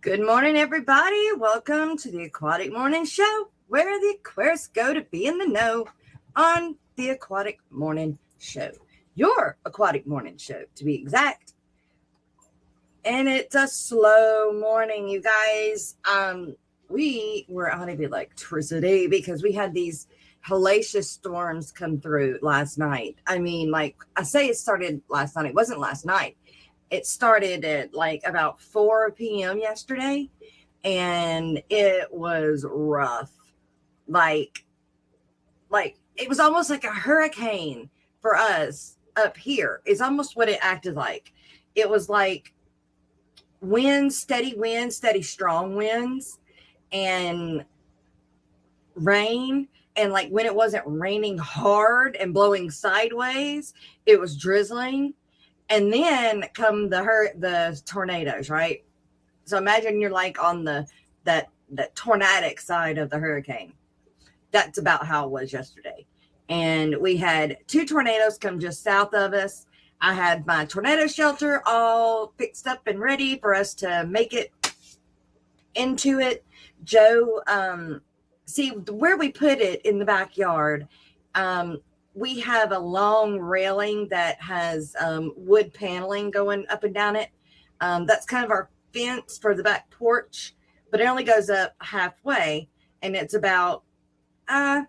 Good morning, everybody. Welcome to the Aquatic Morning Show, where the Aquarius go to be in the know on the Aquatic Morning Show. Your Aquatic Morning Show, to be exact. And it's a slow morning, you guys. We were out of electricity because we had these hellacious storms come through last night. I mean, like I say, it started last night. It wasn't last night. It started at like about 4 p.m. yesterday, and it was rough. Like, like it was almost like a hurricane for us up here. It's almost what it acted like. It was like winds, steady, strong winds, and rain. And like when it wasn't raining hard and blowing sideways, it was drizzling. And then come the tornadoes, right? So imagine you're like on that tornadic side of the hurricane. That's about how it was yesterday. And we had 2 tornadoes come just south of us. I had my tornado shelter all fixed up and ready for us to make it into it. Joe, see where we put it in the backyard. We have a long railing that has wood paneling going up and down it. That's kind of our fence for the back porch, but it only goes up halfway, and it's about half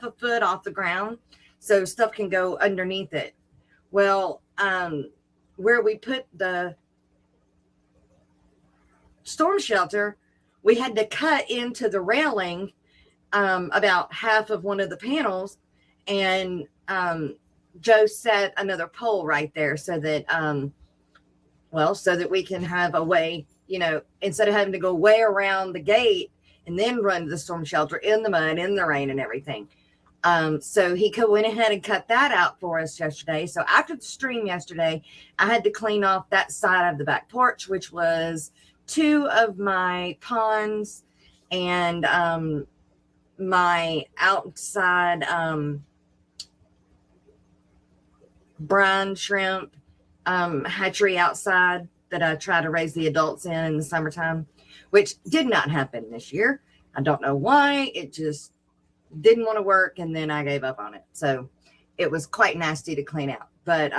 a foot off the ground, so stuff can go underneath it. Well, where we put the storm shelter, we had to cut into the railing about half of one of the panels, and Joe set another pole right there so that so that we can have a way, instead of having to go way around the gate and then run to the storm shelter in the mud, in the rain and everything. So he went ahead and cut that out for us yesterday. So after the stream yesterday, I had to clean off that side of the back porch, which was 2 of my ponds and my outside brine shrimp hatchery outside that I try to raise the adults in the summertime, which did not happen this year. I don't know why. It just didn't want to work, and then I gave up on it. So it was quite nasty to clean out. But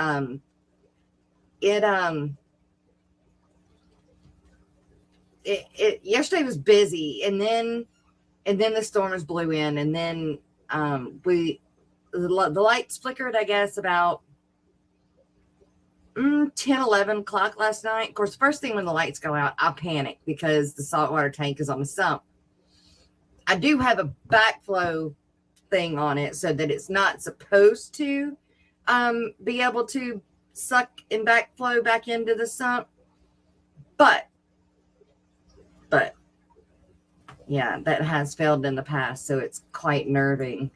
it yesterday was busy, and then the storms blew in, and then the lights flickered, I guess, about 10, 11 o'clock last night. Of course, first thing when the lights go out, I panic because the saltwater tank is on the sump. I do have a backflow thing on it so that it's not supposed to be able to suck and backflow back into the sump. But yeah, that has failed in the past, so it's quite nerving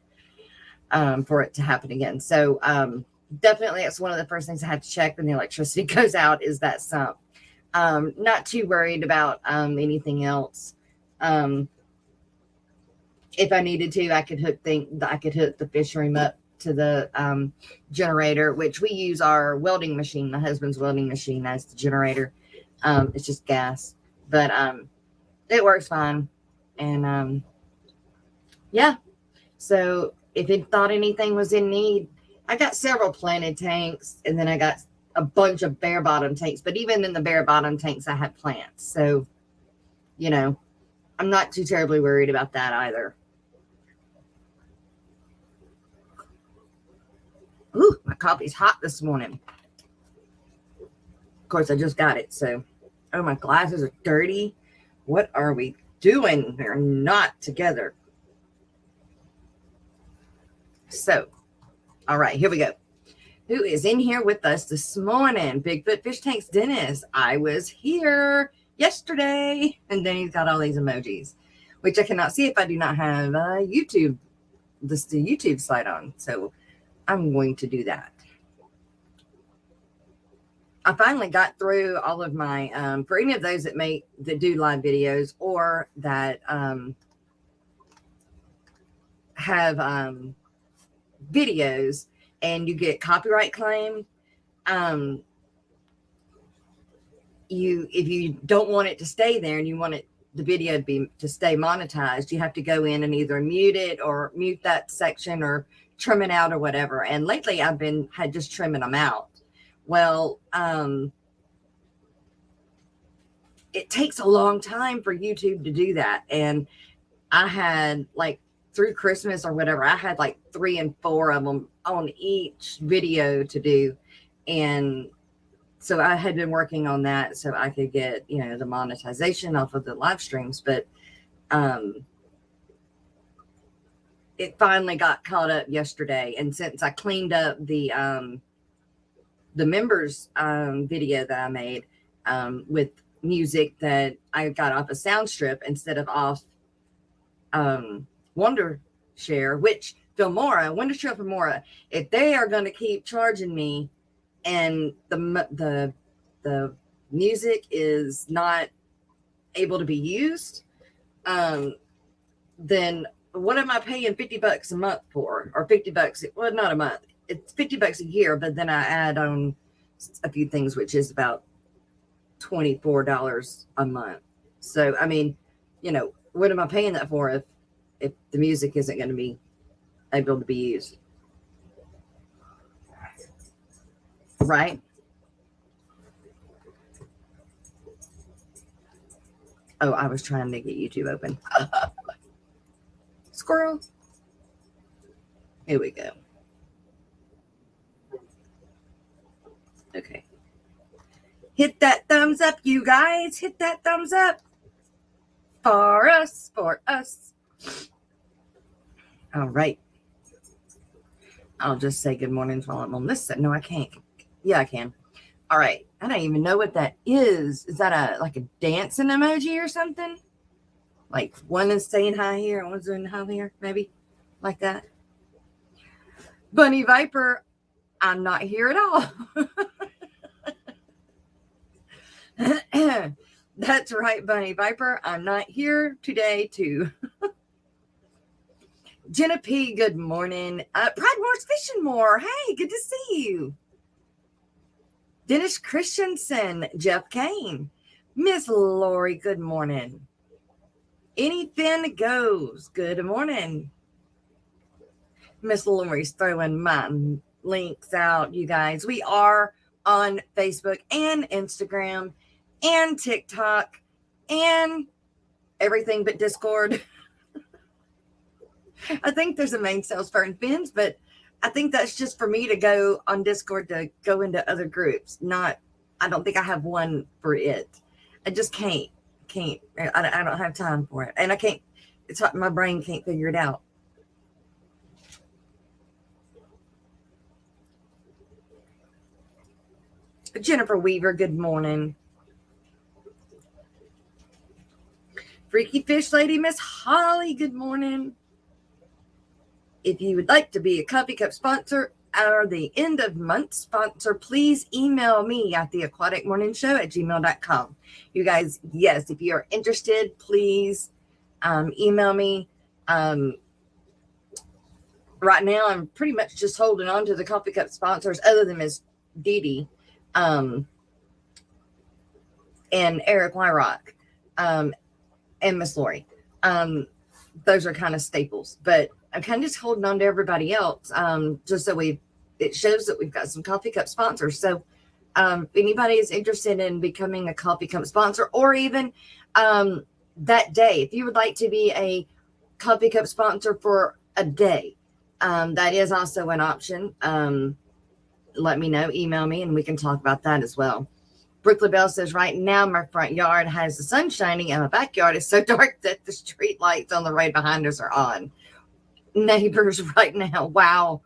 for it to happen again. So definitely it's one of the first things I have to check when the electricity goes out is that sump. Not too worried about anything else. If I needed to, I could hook the fish room up to the generator, which we use our welding machine, my husband's welding machine, as the generator. It's just gas, but it works fine. And yeah, so if it thought anything was in need, I got several planted tanks, and then I got a bunch of bare bottom tanks. But even in the bare bottom tanks, I have plants. So, I'm not too terribly worried about that either. Ooh, my coffee's hot this morning. Of course, I just got it. So, oh, my glasses are dirty. What are we doing? They're not together. So, all right, here we go. Who is in here with us this morning? Bigfoot Fish Tanks Dennis. I was here yesterday. And then he's got all these emojis, which I cannot see if I do not have YouTube, the YouTube slide on. So I'm going to do that. I finally got through all of my, for any of those that do live videos or that have videos and you get copyright claim. if you don't want it to stay there and you want the video to stay monetized, you have to go in and either mute it or mute that section or trim it out or whatever. And lately I've had just trimming them out. Well, it takes a long time for YouTube to do that. And I had like through Christmas or whatever, I had like 3 and 4 of them on each video to do. And so I had been working on that so I could get, the monetization off of the live streams. But it finally got caught up yesterday. And since I cleaned up the members video that I made with music that I got off a sound strip instead of off Wondershare, which Wondershare Filmora, if they are going to keep charging me and the music is not able to be used, then what am I paying $50 a month for? Or $50, well, not a month, it's $50 a year, but then I add on a few things, which is about $24 a month. So I mean, what am I paying that for if the music isn't going to be able to be used? Right? Oh, I was trying to get YouTube open. Squirrel. Here we go. Okay. Hit that thumbs up, you guys. Hit that thumbs up. For us. All right. I'll just say good morning while I'm on this side. No, I can't. Yeah, I can. All right. I don't even know what that is. Is that like a dancing emoji or something? Like one is saying hi here and one's doing hi here, maybe like that. Bunny Viper, I'm not here at all. That's right, Bunny Viper. I'm not here today too. Jenna P, good morning. Pride Wars Fishing More. Hey, good to see you. Dennis Christensen, Jeff Kane. Miss Lori, good morning. Anything goes. Good morning. Miss Lori's throwing my links out, you guys. We are on Facebook and Instagram and TikTok and everything but Discord. I think there's a main sales for fins, but I think that's just for me to go on Discord to go into other groups. I don't think I have one for it. I just can't. I don't have time for it. And I can't, my brain can't figure it out. Jennifer Weaver, good morning. Freaky Fish Lady, Miss Holly, good morning. If you would like to be a Coffee Cup sponsor or the end of month sponsor, please email me at theaquaticmorningshow@gmail.com. You guys, yes, if you are interested, please email me. Right now, I'm pretty much just holding on to the Coffee Cup sponsors other than Miss Dee Dee and Eric Wyrock and Miss Lori. Those are kind of staples, but I'm kind of just holding on to everybody else, just so it shows that we've got some Coffee Cup sponsors. So if anybody is interested in becoming a Coffee Cup sponsor, or even that day, if you would like to be a Coffee Cup sponsor for a day, that is also an option. Let me know, email me, and we can talk about that as well. Brooklyn Bell says, right now my front yard has the sun shining and my backyard is so dark that the street lights on the road behind us are on. Neighbors right now. Wow.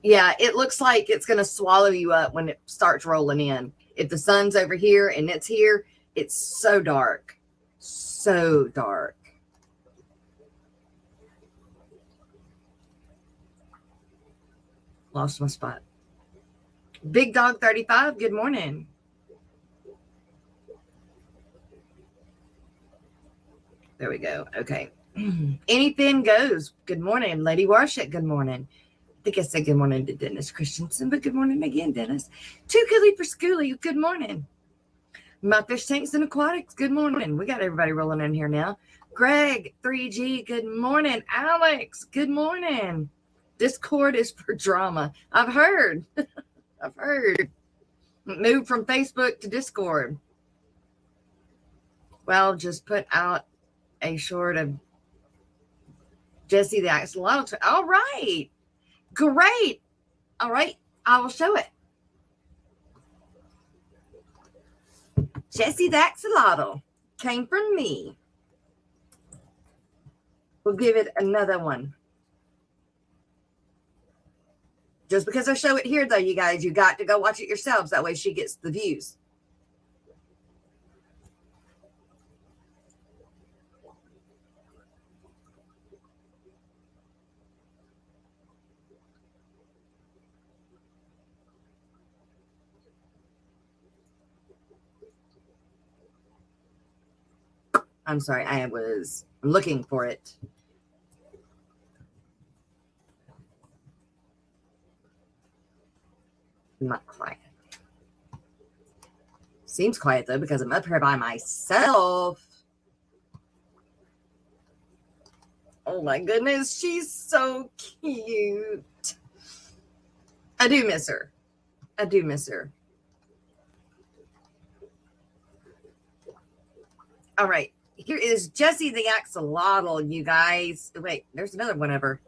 Yeah, it looks like it's going to swallow you up when it starts rolling in. If the sun's over here and it's here, it's so dark. So dark. Lost my spot. Big Dog 35, good morning. There we go. Okay. Anything goes. Good morning. Lady Warship, good morning. I think I said good morning to Dennis Christensen, but good morning again, Dennis. Too Coolie for Schoolie, good morning. My fish tanks and aquatics, good morning. We got everybody rolling in here now. Greg, 3G, good morning. Alex, good morning. Discord is for drama. I've heard. I've heard. Moved from Facebook to Discord. Well, just put out a short of Jesse the Axolotl. All right. Great. All right. I will show it. Jesse the Axolotl came from me. We'll give it another one. Just because I show it here, though, you guys, you got to go watch it yourselves. That way she gets the views. I'm sorry, I was looking for it. Not quiet. Seems quiet, though, because I'm up here by myself. Oh, my goodness. She's so cute. I do miss her. I do miss her. All right. Here is Jessie the Axolotl, you guys. Wait, there's another one of her.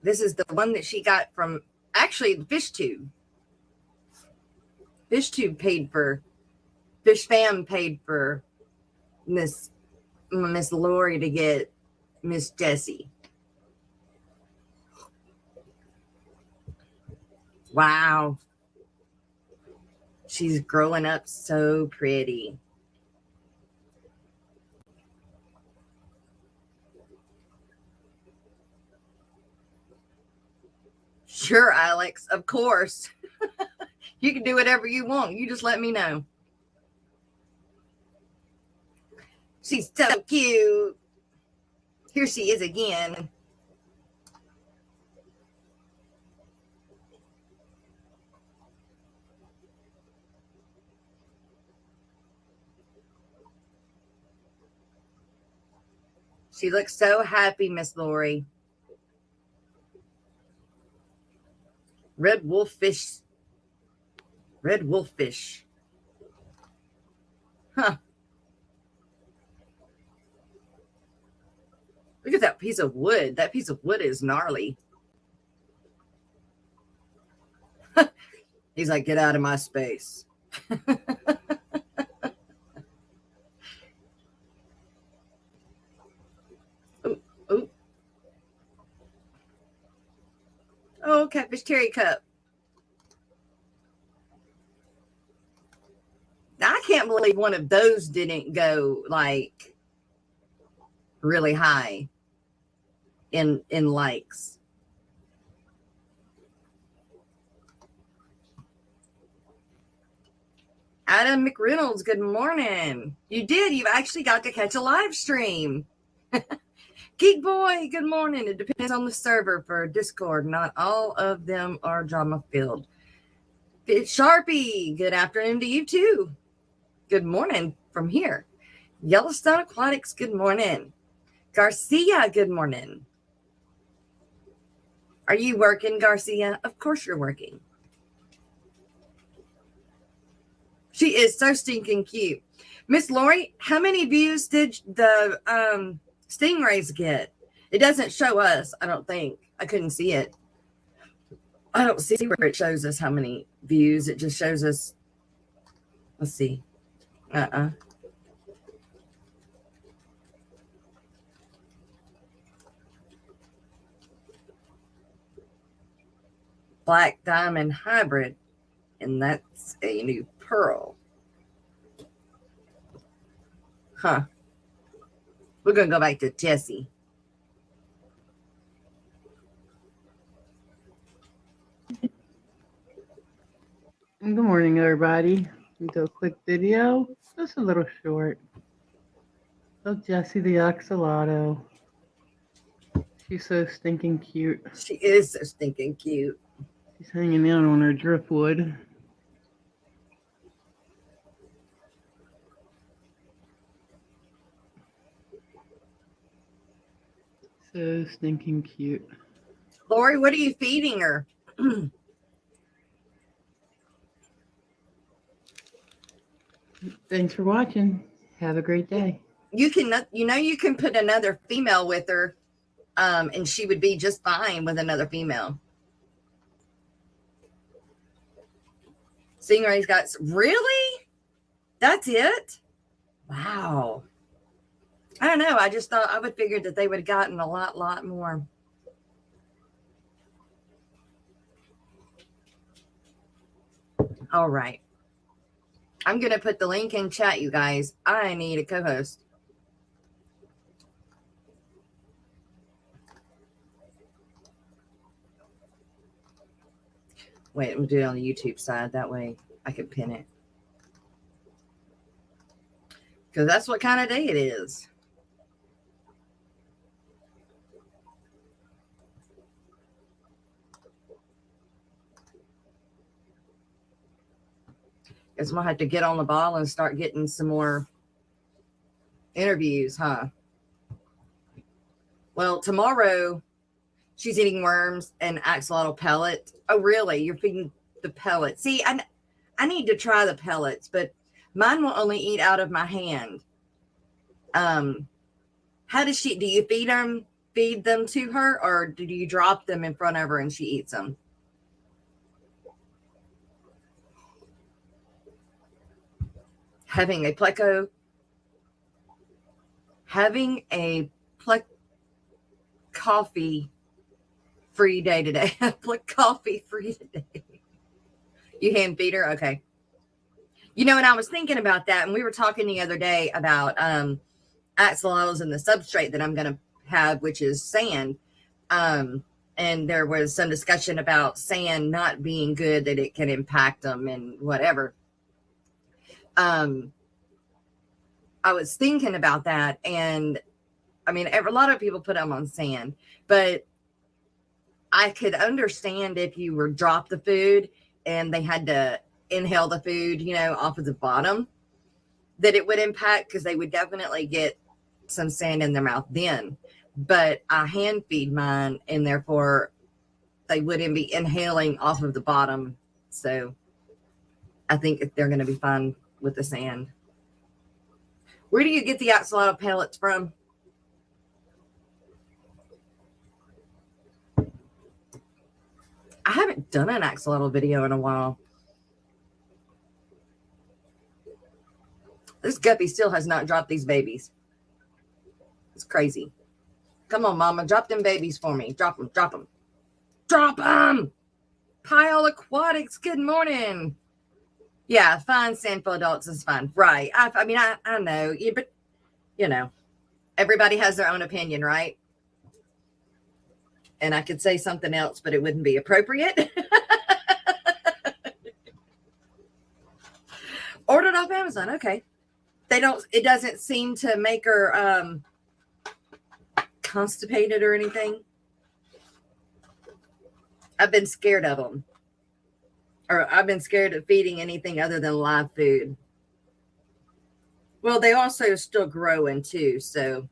This is the one that she got from, actually, the Fish Tube. Fish Tube paid for, Fish Fam paid for Miss Lori to get Miss Jessie. Wow. She's growing up so pretty. Sure, Alex, of course. You can do whatever you want. You just let me know. She's so cute. Here she is again. She looks so happy, Miss Lori. Red wolf fish. Red wolf fish. Huh. Look at that piece of wood. That piece of wood is gnarly. He's like, get out of my space. Oh, catfish cherry cup. I can't believe one of those didn't go like really high in likes. Adam McReynolds, good morning. You did. You've actually got to catch a live stream. Geek Boy, good morning. It depends on the server for Discord. Not all of them are drama filled. Sharpie, good afternoon to you too. Good morning from here. Yellowstone Aquatics, good morning. Garcia, good morning. Are you working, Garcia? Of course you're working. She is so stinking cute. Miss Lori, how many views did the stingrays get? It doesn't show us, I don't think. I couldn't see it. I don't see where it shows us how many views. It just shows us. Let's see. Black diamond hybrid, and that's a new pearl. Huh. We're going to go back to Jessie. Good morning, everybody. We do a quick video, just a little short, of Jessie the Axolotl. She's so stinking cute. She is so stinking cute. She's hanging out on her driftwood. So stinking cute. Lori, what are you feeding her? Thanks for watching. Have a great day. You can, you can put another female with her, and she would be just fine with another female. Stingray's got, really? That's it? Wow. I don't know. I just thought, I would figure that they would have gotten a lot more. All right. I'm going to put the link in chat, you guys. I need a co-host. Wait, I'm going to do it on the YouTube side. That way I can pin it. Because that's what kind of day it is. Guess we'll have to get on the ball and start getting some more interviews, huh? Well, tomorrow she's eating worms and axolotl pellet. Oh, really? You're feeding the pellet? See, I need to try the pellets, but mine will only eat out of my hand. How does she? Do you feed them to her, or do you drop them in front of her and she eats them? Having a coffee free day today. Coffee free today. You hand feed her? Okay. You know, and I was thinking about that, and we were talking the other day about axolotls and the substrate that I'm going to have, which is sand. And there was some discussion about sand not being good, that it can impact them and whatever. I was thinking about that, and I mean, a lot of people put them on sand, but I could understand if you were drop the food and they had to inhale the food, you know, off of the bottom, that it would impact, because they would definitely get some sand in their mouth then. But I hand feed mine, and therefore they wouldn't be inhaling off of the bottom. So I think they're going to be fine with the sand. Where do you get the axolotl pellets from? I haven't done an axolotl video in a while. This guppy still has not dropped these babies. It's crazy. Come on, mama. Drop them babies for me. Drop them. Drop them. Drop them. Pile Aquatics. Good morning. Yeah, fine. Sand for adults is fine. Right. I mean, I know. Yeah, but, you know, everybody has their own opinion, right? And I could say something else, but it wouldn't be appropriate. Ordered off Amazon. Okay. It doesn't seem to make her constipated or anything. I've been scared of them. Or I've been scared of feeding anything other than live food. Well, they also still growing too, so,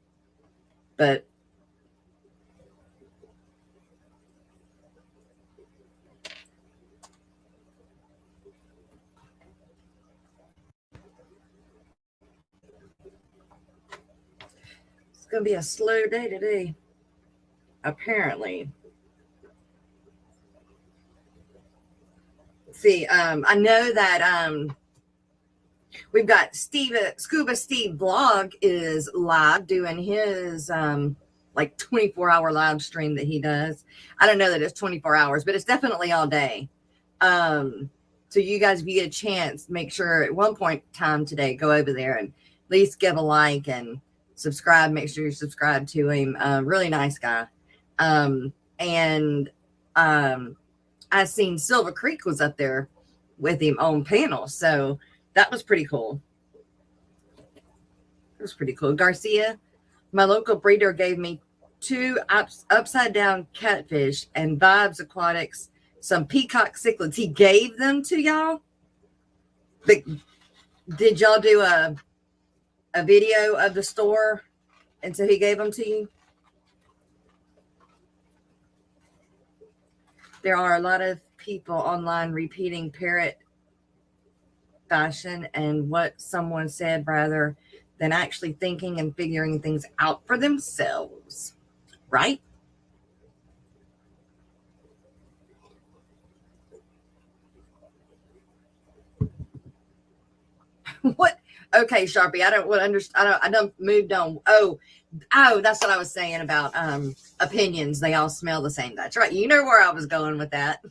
but it's going to be a slow day today, apparently. See, I know that we've got Scuba Steve blog is live doing his like 24-hour live stream that he does. I don't know that it's 24 hours, but it's definitely all day. So you guys, if you get a chance, make sure at one point in time today, go over there and at least give a like and subscribe. Make sure you subscribe to him. Really nice guy. I seen Silver Creek was up there with him on panel. So that was pretty cool. It was pretty cool. Garcia, my local breeder, gave me 2 upside down catfish and Vibes Aquatics, some peacock cichlids. He gave them to y'all. Did y'all do a video of the store? And so he gave them to you? There are a lot of people online repeating parrot fashion and what someone said rather than actually thinking and figuring things out for themselves. Right? What? Okay, Sharpie. I don't understand. I don't moved on. Oh, that's what I was saying about opinions. They all smell the same. That's right. You know where I was going with that.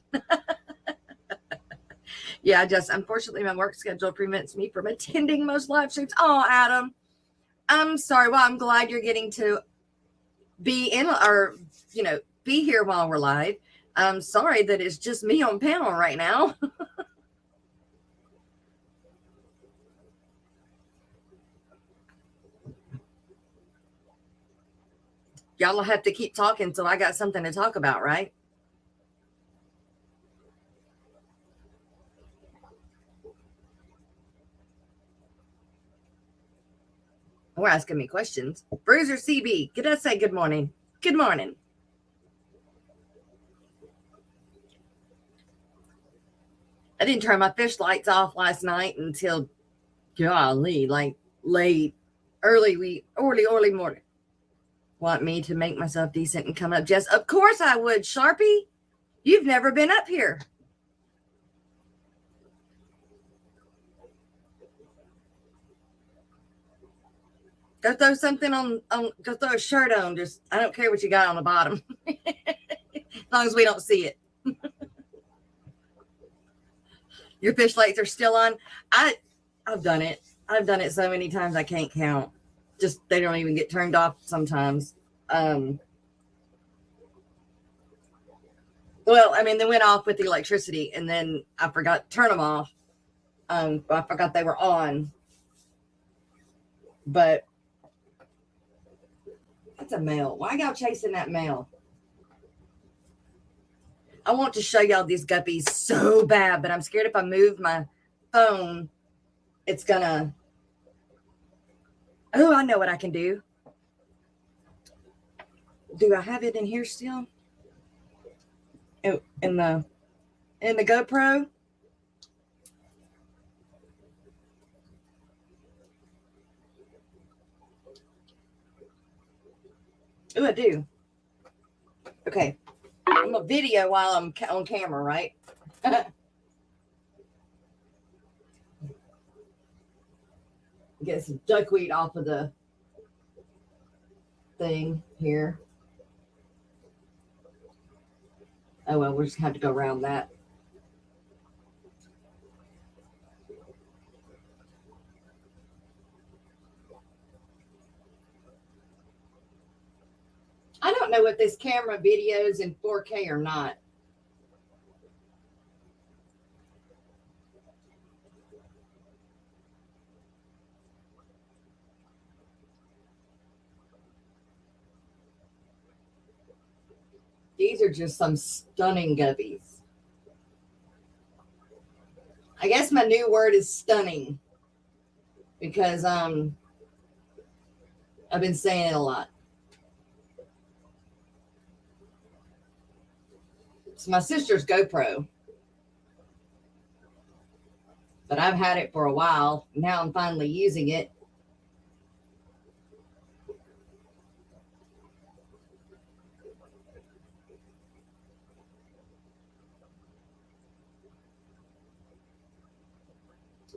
Yeah, just unfortunately my work schedule prevents me from attending most live streams. Oh, Adam, I'm sorry. Well, I'm glad you're getting to be in or be here while we're live. I'm sorry that it's just me on panel right now. Y'all will have to keep talking till I got something to talk about, right? We're asking me questions. Bruiser CB, could I say good morning? Good morning. I didn't turn my fish lights off last night until, golly, like late, early morning. Want me to make myself decent and come up, Jess? Of course I would, Sharpie. You've never been up here. Go throw something on, go throw a shirt on. Just, I don't care what you got on the bottom. As long as we don't see it. Your fish lights are still on. I've done it. I've done it so many times I can't count. Just, they don't even get turned off sometimes. Well, I mean, they went off with the electricity, and then I forgot to turn them off. I forgot they were on. But that's a male. Why y'all chasing that male? I want to show y'all these guppies so bad, but I'm scared if I move my phone, it's gonna. Oh, I know what I can do. Do I have it in here still? In the GoPro? Oh, I do. Okay. I'm a video while I'm on camera, right? Get some duckweed off of the thing here. Oh, well, we'll just have to go around that. I don't know if this camera videos in 4K or not. These are just some stunning guppies. I guess my new word is stunning because I've been saying it a lot. It's my sister's GoPro, but I've had it for a while. Now I'm finally using it.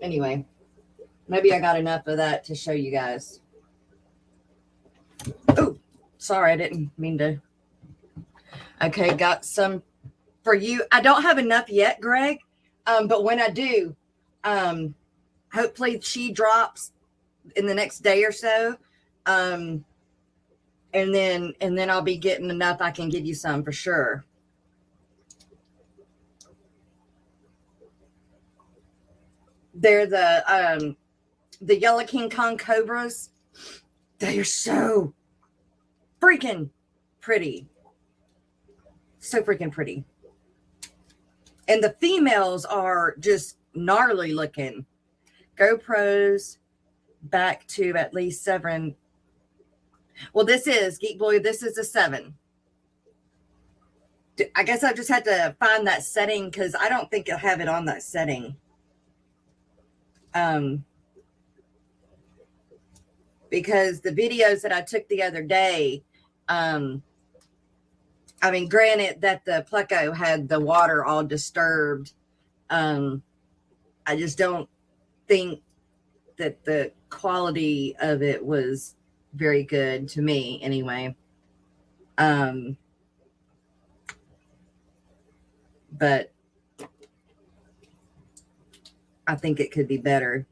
Anyway, maybe I got enough of that to show you guys. Oh, sorry, I didn't mean to. Okay, got some for you. I don't have enough yet, Greg, but when I do, hopefully she drops in the next day or so, and then I'll be getting enough. I can give you some for sure. They're the Yellow King Kong cobras. They are so freaking pretty. So freaking pretty. And the females are just gnarly looking. GoPros back to at least 7. Well, this is Geek Boy. This is a 7. I guess I just had to find that setting because I don't think I have it on that setting. Because the videos that I took the other day, I mean, granted that the pleco had the water all disturbed. I just don't think that the quality of it was very good to me anyway. But I think it could be better.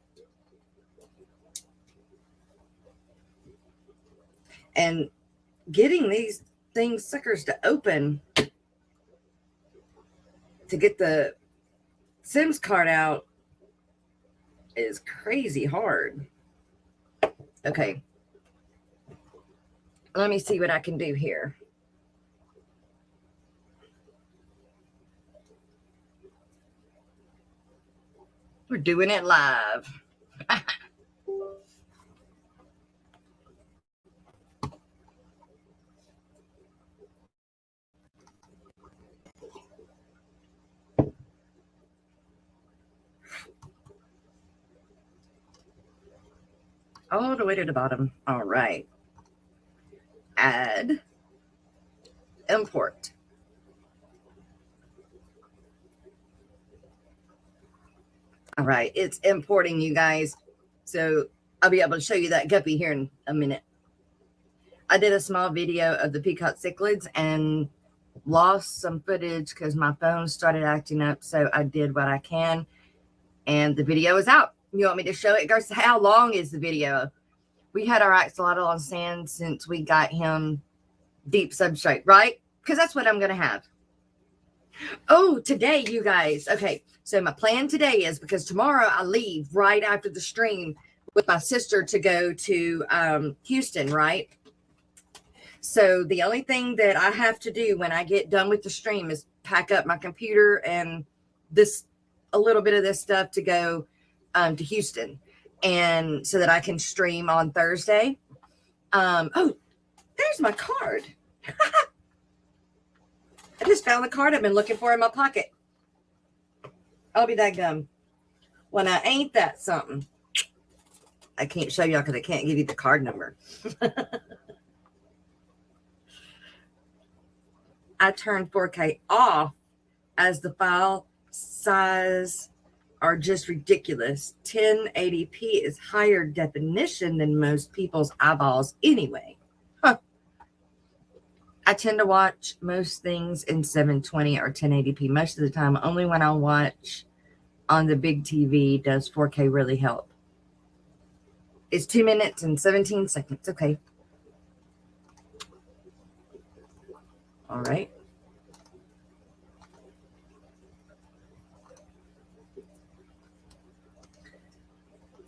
And getting these things suckers to open to get the Sims card out is crazy hard. Okay. Let me see what I can do here. We're doing it live. All the way to the bottom. All right. Add. Import. All right. It's importing, you guys. So I'll be able to show you that guppy here in a minute. I did a small video of the peacock cichlids and lost some footage because my phone started acting up. So I did what I can. And the video is out. You want me to show it? Girls, how long is the video? We had our axolotl on sand since we got him deep substrate, right? Because that's what I'm going to have. Oh, today, you guys. Okay, so my plan today is because tomorrow I leave right after the stream with my sister to go to Houston, right? So the only thing that I have to do when I get done with the stream is pack up my computer and a little bit of this stuff to go to Houston, and so that I can stream on Thursday. Oh, there's my card. I just found the card I've been looking for in my pocket. I'll be that gum. Well, now ain't that something? I can't show y'all because I can't give you the card number. I turned 4K off as the file size are just ridiculous. 1080p is higher definition than most people's eyeballs anyway. Huh. I tend to watch most things in 720 or 1080p most of the time. Only when I watch on the big TV does 4K really help. It's 2 minutes and 17 seconds. Okay. All right.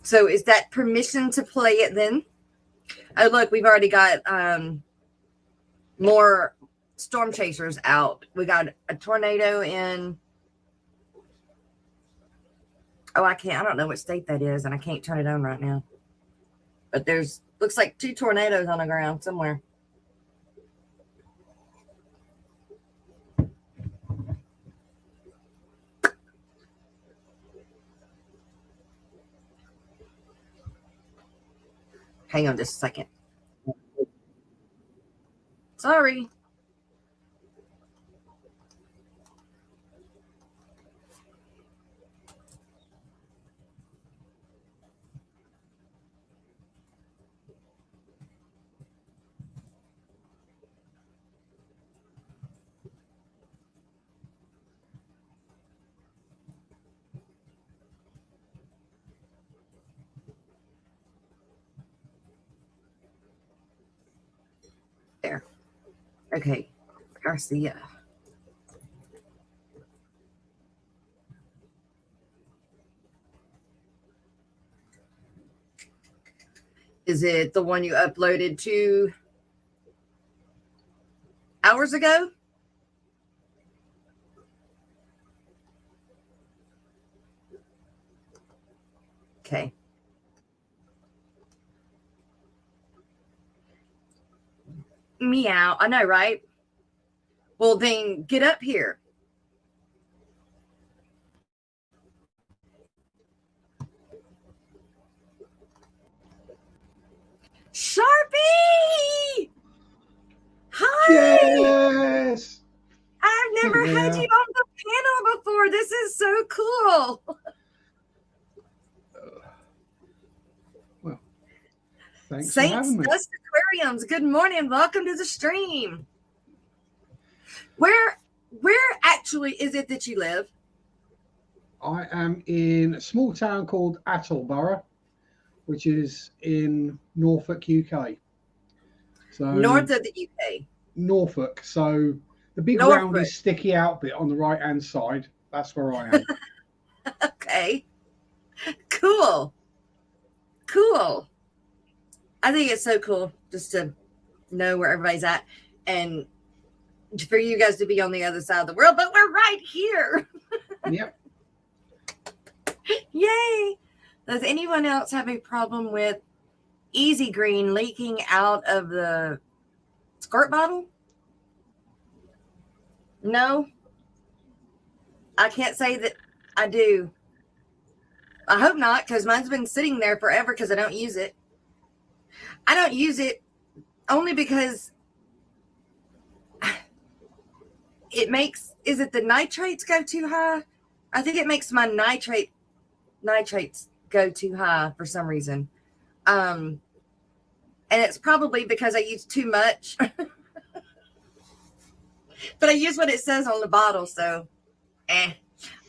So is that permission to play it then? Oh, look, we've already got more storm chasers out. We got a tornado in. Oh, I don't know what state that is, and I can't turn it on right now. But looks like 2 tornadoes on the ground somewhere. Hang on just a second. Sorry. There. Okay. Garcia. Is it the one you uploaded 2 hours ago? Okay. Meow. I know, right? Well, then get up here. Sharpie! Hi! Yes! I've never had you on the panel before. This is so cool. Well, thanks for Saints having me. Dust Aquariums. Good morning. Welcome to the stream. Where actually is it that you live? I am in a small town called Attleborough, which is in Norfolk, UK. So North of the UK. Norfolk. So the big Norfolk. roundy sticky out bit on the right hand side, that's where I am. Okay. Cool. Cool. I think it's so cool just to know where everybody's at and for you guys to be on the other side of the world, but we're right here. Yep. Yay. Does anyone else have a problem with Easy Green leaking out of the squirt bottle? No? I can't say that I do. I hope not, because mine's been sitting there forever because I don't use it. I don't use it only because it makes, is it the nitrates go too high? I think it makes my nitrates go too high for some reason. And it's probably because I use too much. But I use what it says on the bottle, so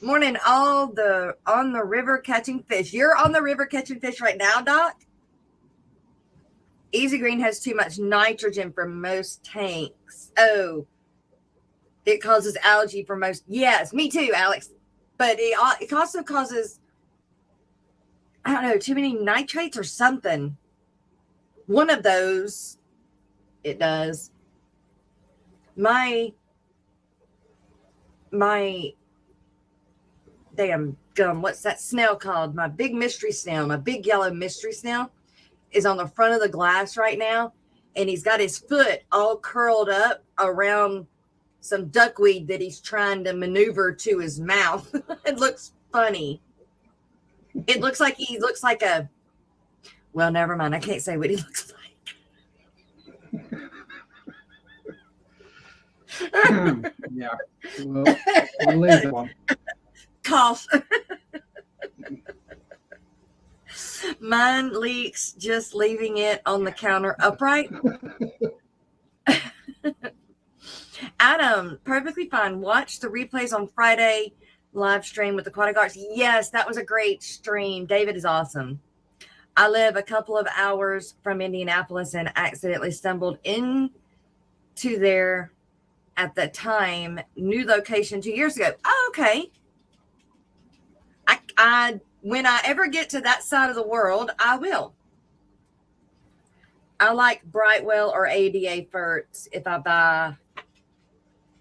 Morning, on the river catching fish. You're on the river catching fish right now, Doc? Easy Green has too much nitrogen for most tanks. Oh, it causes algae for most. Yes, me too, Alex. But it also causes, I don't know, too many nitrates or something. One of those, it does. My damn gum, what's that snail called? My big mystery snail, my big yellow mystery snail is on the front of the glass right now. And he's got his foot all curled up around some duckweed that he's trying to maneuver to his mouth. It looks funny. It looks like he looks like a, well, never mind. I can't say what he looks like. Yeah. Well, I'll leave that one. Cough. Mine leaks just leaving it on the counter upright. Adam, perfectly fine. Watch the replays on Friday live stream with Aquatic Arts. Yes, that was a great stream. David is awesome. I live a couple of hours from Indianapolis and accidentally stumbled into their, at the time, new location 2 years ago. Oh, okay. I when I ever get to that side of the world, I will. I like Brightwell or ADA first if I buy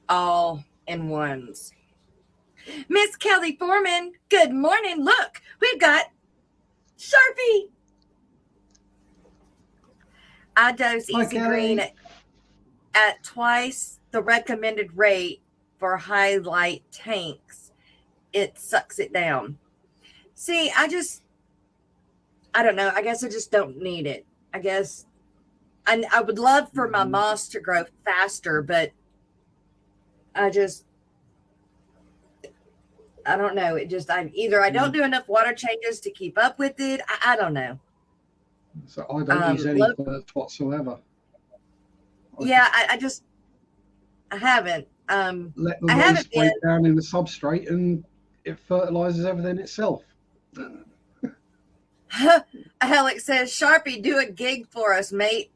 all in ones. Miss Kelly Foreman, good morning. Look, we've got Sharpie. I dose Easy Green at twice the recommended rate for highlight tanks. It sucks it down. See, I don't know. I guess I just don't need it. I guess I would love for my moss to grow faster, but I don't know. It just, I don't do enough water changes to keep up with it. I don't know. So I don't use any ferts whatsoever. I haven't. Let the waste break down in the substrate and it fertilizes everything itself. Alex says, Sharpie, do a gig for us, mate.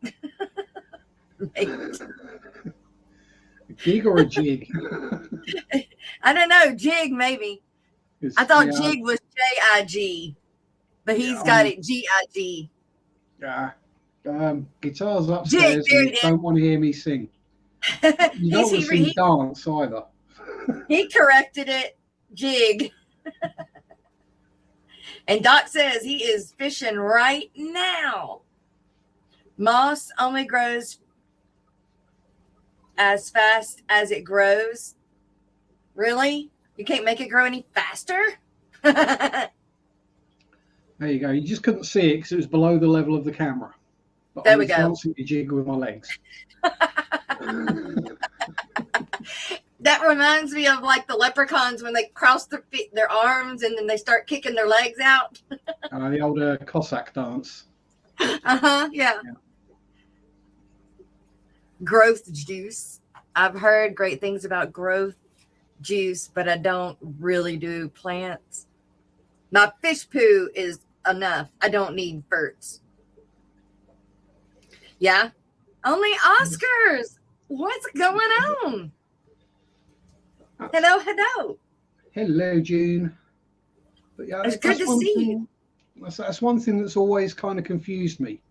Mate. A gig or a jig? I don't know. Jig, maybe. I thought jig was J-I-G, but he's got it G-I-G. Yeah. Guitar's upstairs and you don't want to hear me sing. You don't want to see dance either. He corrected it. Jig. And Doc says he is fishing right now. Moss only grows as fast as it grows. Really? You can't make it grow any faster? There you go. You just couldn't see it because it was below the level of the camera. But There I we was go. dancing a jig with my legs. That reminds me of like the leprechauns when they cross their arms and then they start kicking their legs out. The older Cossack dance. Yeah. Yeah. Growth juice. I've heard great things about growth juice, but I don't really do plants. My fish poo is enough. I don't need ferts. Yeah. Only Oscars. What's going on? Hello, hello. Hello, June. But yeah, It's good to see you. That's one thing that's always kind of confused me.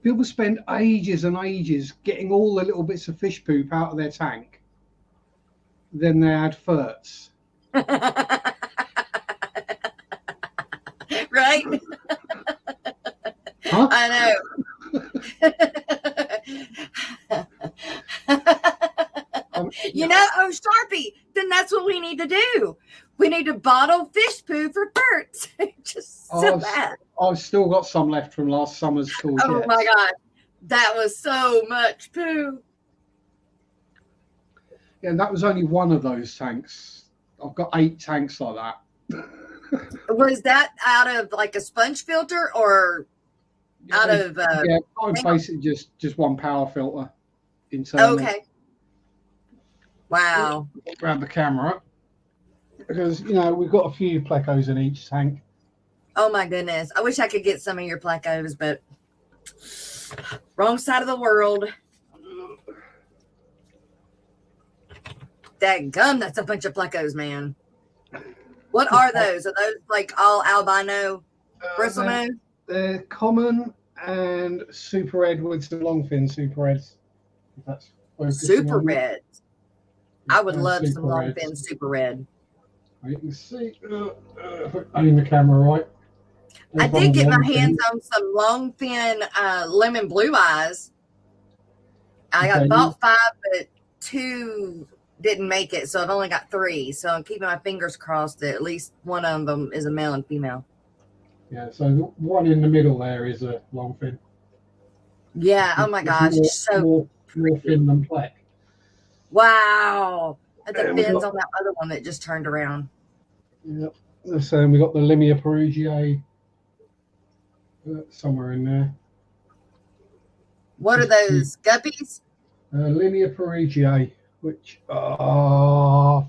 People spend ages and ages getting all the little bits of fish poop out of their tank. Then they add ferts. Right? Huh? I know. You know, oh, Sharpie, then that's what we need to do. We need to bottle fish poo for ferts. Just so bad. I've still got some left from last summer's courgettes. Oh my God. That was so much poo. Yeah, that was only one of those tanks. I've got 8 tanks like that. Was that out of like a sponge filter or out of basically just one power filter internally. Okay. Wow. Grab the camera because we've got a few plecos in each tank. Oh my goodness. I wish I could get some of your plecos, but wrong side of the world. Dadgum, that's a bunch of plecos, man. What are those? Are those like all albino bristlenose? They're common and super red with some longfin super reds. That's super red. I would love some super long reds. fin super red. You can see, aim the camera right. I did get my hands on some long fin lemon blue eyes. I got bought 5, but 2 didn't make it, so I've only got 3. So I'm keeping my fingers crossed that at least one of them is a male and female. Yeah, so the one in the middle there is a long fin. Yeah, oh my gosh, more fin than plec. Wow. It depends on that other one that just turned around. Yep. So we got the Limia perugiae somewhere in there. What are those guppies? Limia perugiae, which are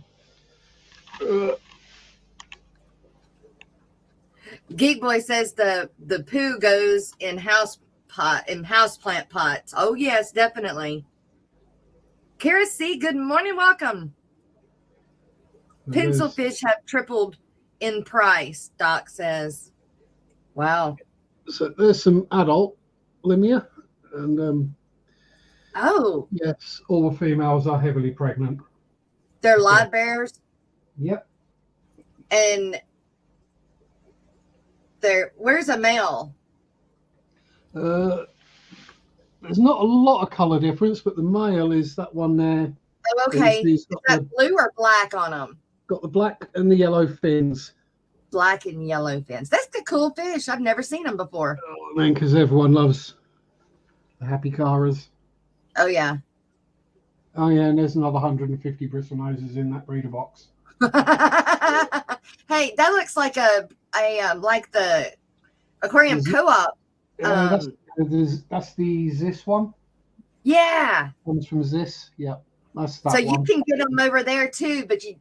Geek Boy says the poo goes in houseplant pots. Oh yes, definitely. Kara C, good morning, welcome. Pencil fish have tripled in price, Doc says. Wow. So there's some adult Limia, and oh yes, all the females are heavily pregnant. They're live bears. Yep. And where's a male? There's not a lot of color difference, but the male is that one there. Oh, okay. Is that blue or black on them? Got the black and the yellow fins. Black and yellow fins. That's the cool fish. I've never seen them before. Oh, man, because everyone loves the happy caras. Oh, yeah. Oh, yeah, and there's another 150 bristlenoses in that breeder box. Hey, that looks like like the aquarium co-op. That's the Zis one. Yeah. Comes from Zis. Yeah, that's that. So one. You can get them over there too, but you.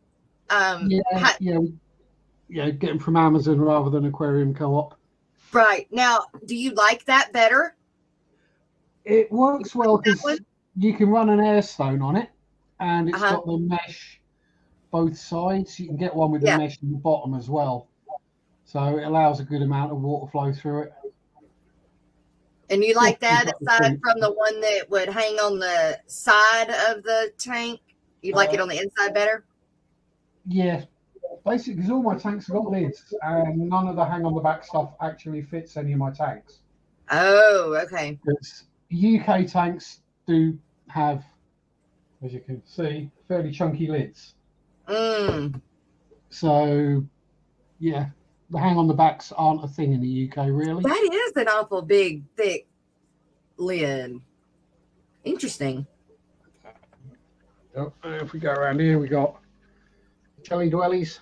Get them from Amazon rather than Aquarium Co-op. Right. Now, do you like that better? It works well because you can run an air stone on it, and it's got the mesh both sides. You can get one with the mesh in the bottom as well. So it allows a good amount of water flow through it. And you like that aside from the one that would hang on the side of the tank? You'd like it on the inside better? Yeah. Basically, because all my tanks have got lids, and none of the hang on the back stuff actually fits any of my tanks. Oh, okay. Because UK tanks do have as you can see, fairly chunky lids. Mm. So, yeah, the hang on the backs aren't a thing in the UK, really. That is an awful big, thick lid. Interesting. Oh, if we go around here, we got Shelly Dwellies,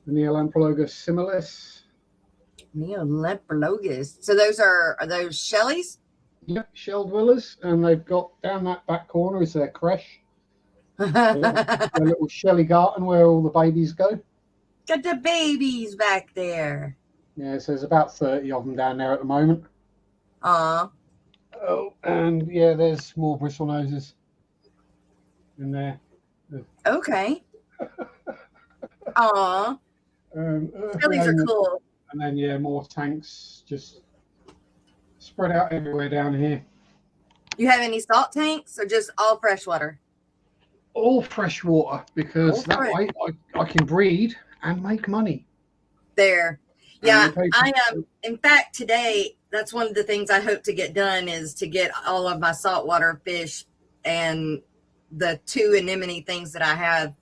the Neolamprologus similis. Neolamprologus. So are those Shelleys? Yep, shell dwellers, and they've got down that back corner is their creche, their little Shelly garden where all the babies go. Got the babies back there. Yeah, so there's about 30 of them down there at the moment. Aw. Oh, and yeah, there's more bristle noses in there. Okay. Aw. Shelleys are cool. And then, yeah, more tanks just spread out everywhere down here. You have any salt tanks or just all freshwater? All fresh water, because that way I can breed and make money. There. Yeah, I am. In fact, today, that's one of the things I hope to get done is to get all of my saltwater fish and the 2 anemone things that I have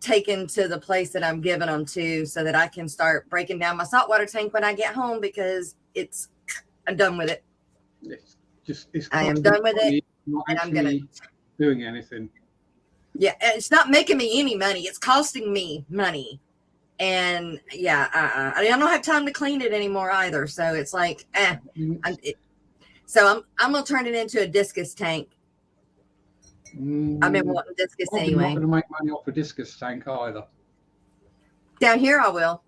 taken to the place that I'm giving them to so that I can start breaking down my saltwater tank when I get home because I'm done with it. I am done with it. And I'm going to doing anything. Yeah, it's not making me any money. It's costing me money. And yeah, I don't have time to clean it anymore either. So it's like, so I'm gonna turn it into a discus tank. I've been wanting discus anyway. I'm not going to make money off a discus tank either. Down here, I will.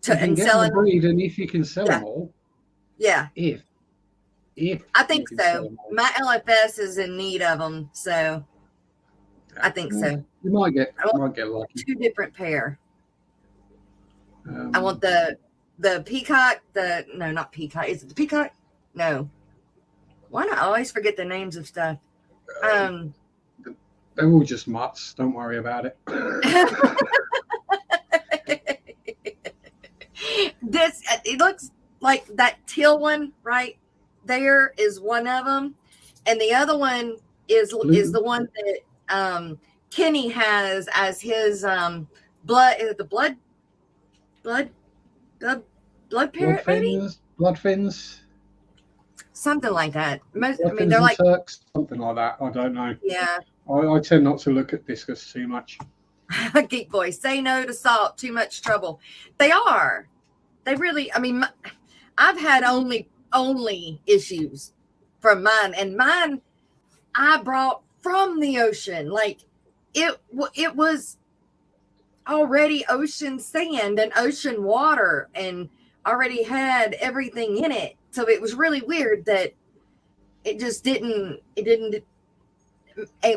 And selling breed, and if you can sell them all. Yeah. If I think so. My LFS is in need of them, so I think so. You might get lucky. 2 different pair. I want the peacock. No, not peacock. Is it the peacock? No. Why do I always forget the names of stuff? They're all just mutts. Don't worry about it. It looks like that teal one right there is one of them, and the other one is the one that Kenny has as his blood. Is it the blood parrot, maybe? Blood fins. Something like that. They're like Turks, something like that. I don't know. Yeah. I tend not to look at discus too much. Geek boys, say no to salt. Too much trouble. They are. They really. I've had only issues from mine, and mine I brought from the ocean. Like it was already ocean sand and ocean water, and already had everything in it. So it was really weird that it just didn't.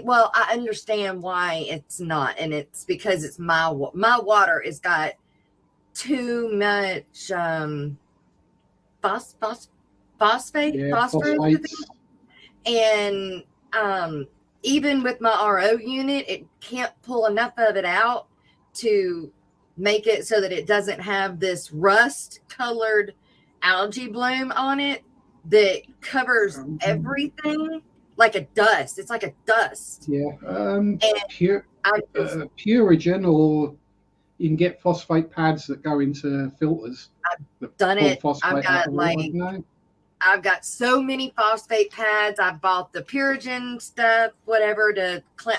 Well, I understand why it's not, and it's because it's my water has got too much phosphorus, and even with my RO unit, it can't pull enough of it out to make it so that it doesn't have this rust colored algae bloom on it that covers everything like a dust. It's like a dust. Yeah. Purigen, or you can get phosphate pads that go into filters. I've done it. I've got so many phosphate pads. I bought the Purigen stuff, whatever to clean.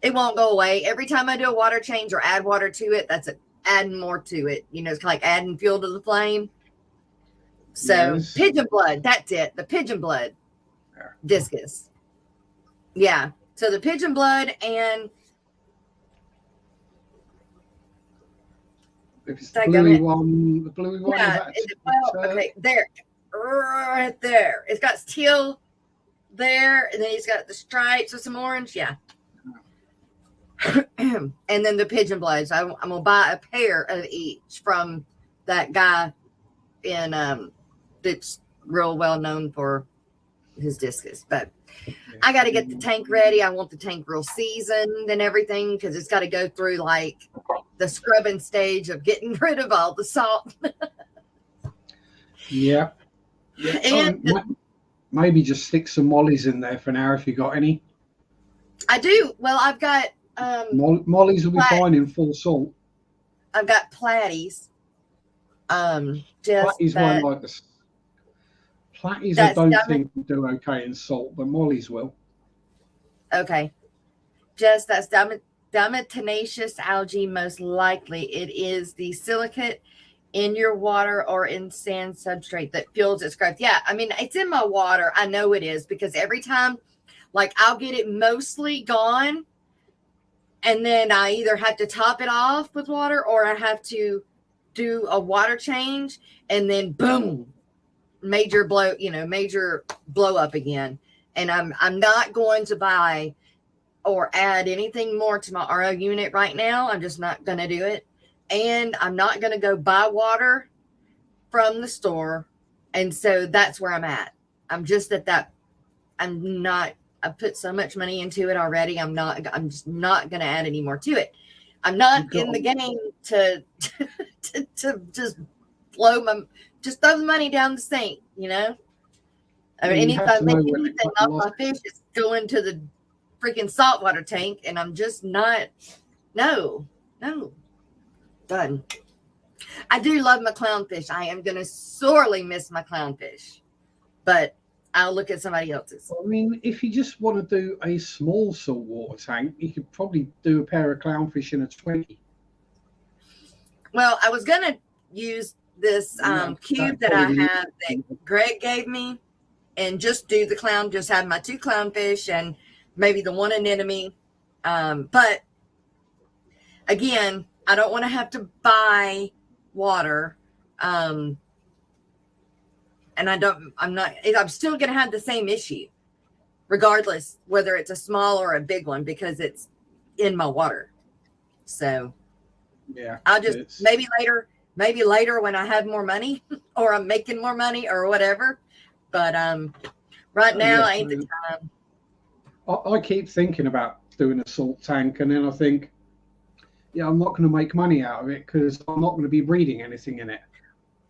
It won't go away. Every time I do a water change or add water to it, that's adding more to it. It's kind of like adding fuel to the flame. So yes. Pigeon blood, that's it. The pigeon blood discus. Yeah. So the pigeon blood and the bluey one. Yeah. Okay. There. Right there. It's got teal there, and then he's got the stripes with some orange. Yeah. And then the pigeon bloods. I'm gonna buy a pair of each from that guy in that's real well known for his discus. But I got to get the tank ready. I want the tank real seasoned and everything because it's got to go through like the scrubbing stage of getting rid of all the salt. Yeah. And maybe just stick some mollies in there for now if you got any. I do. Well, I've got mollies will be fine in full salt. I've got platies. Just platies that, won't like this. Platies I don't think will do okay in salt, but mollies will. Okay. Just that's diatomaceous algae, most likely. It is the silicate in your water or in sand substrate that fuels its growth. Yeah, I mean, it's in my water. I know it is because every time, like, I'll get it mostly gone, and then I either have to top it off with water or I have to do a water change, and then boom, major blow up again. And I'm not going to buy or add anything more to my RO unit right now. I'm just not going to do it. And I'm not going to go buy water from the store. And so that's where I'm at. I'm just at that. I put so much money into it already. I'm just not going to add any more to it. I'm not in the game to just throw the money down the sink, you know? I mean, if I make anything off my fish, it's going to the freaking saltwater tank, and I'm just not. No. Done. I do love my clownfish. I am going to sorely miss my clownfish, but I'll look at somebody else's. I mean, if you just want to do a small saltwater tank, you could probably do a pair of clownfish in a 20. Well, I was going to use this cube that I have that Greg gave me and just do the clown, just have my 2 clownfish and maybe the 1 anemone. But again, I don't want to have to buy water. And I'm still going to have the same issue regardless whether it's a small or a big one because it's in my water. So yeah, I'll just maybe later when I have more money or I'm making more money or whatever. But right now ain't the time. I keep thinking about doing a salt tank, and then I think, yeah, I'm not going to make money out of it because I'm not going to be breeding anything in it.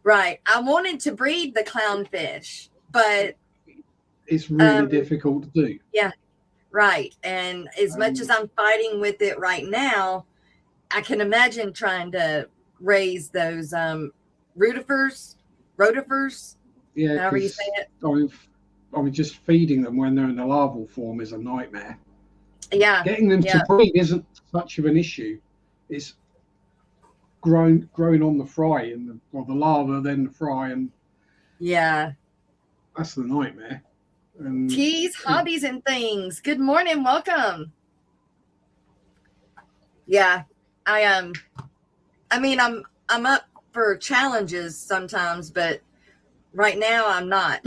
Right. I wanted to breed the clownfish, but it's really difficult to do. Yeah. Right. And as much as I'm fighting with it right now, I can imagine trying to raise those rotifers. Yeah. However you say it. I mean, just feeding them when they're in the larval form is a nightmare. Yeah. Getting them to breed isn't such of an issue. It's growing on the fry and the larva, then the fry, and that's the nightmare. And Teas, hobbies, and things. Good morning, welcome. Yeah, I mean, I'm up for challenges sometimes, but right now I'm not.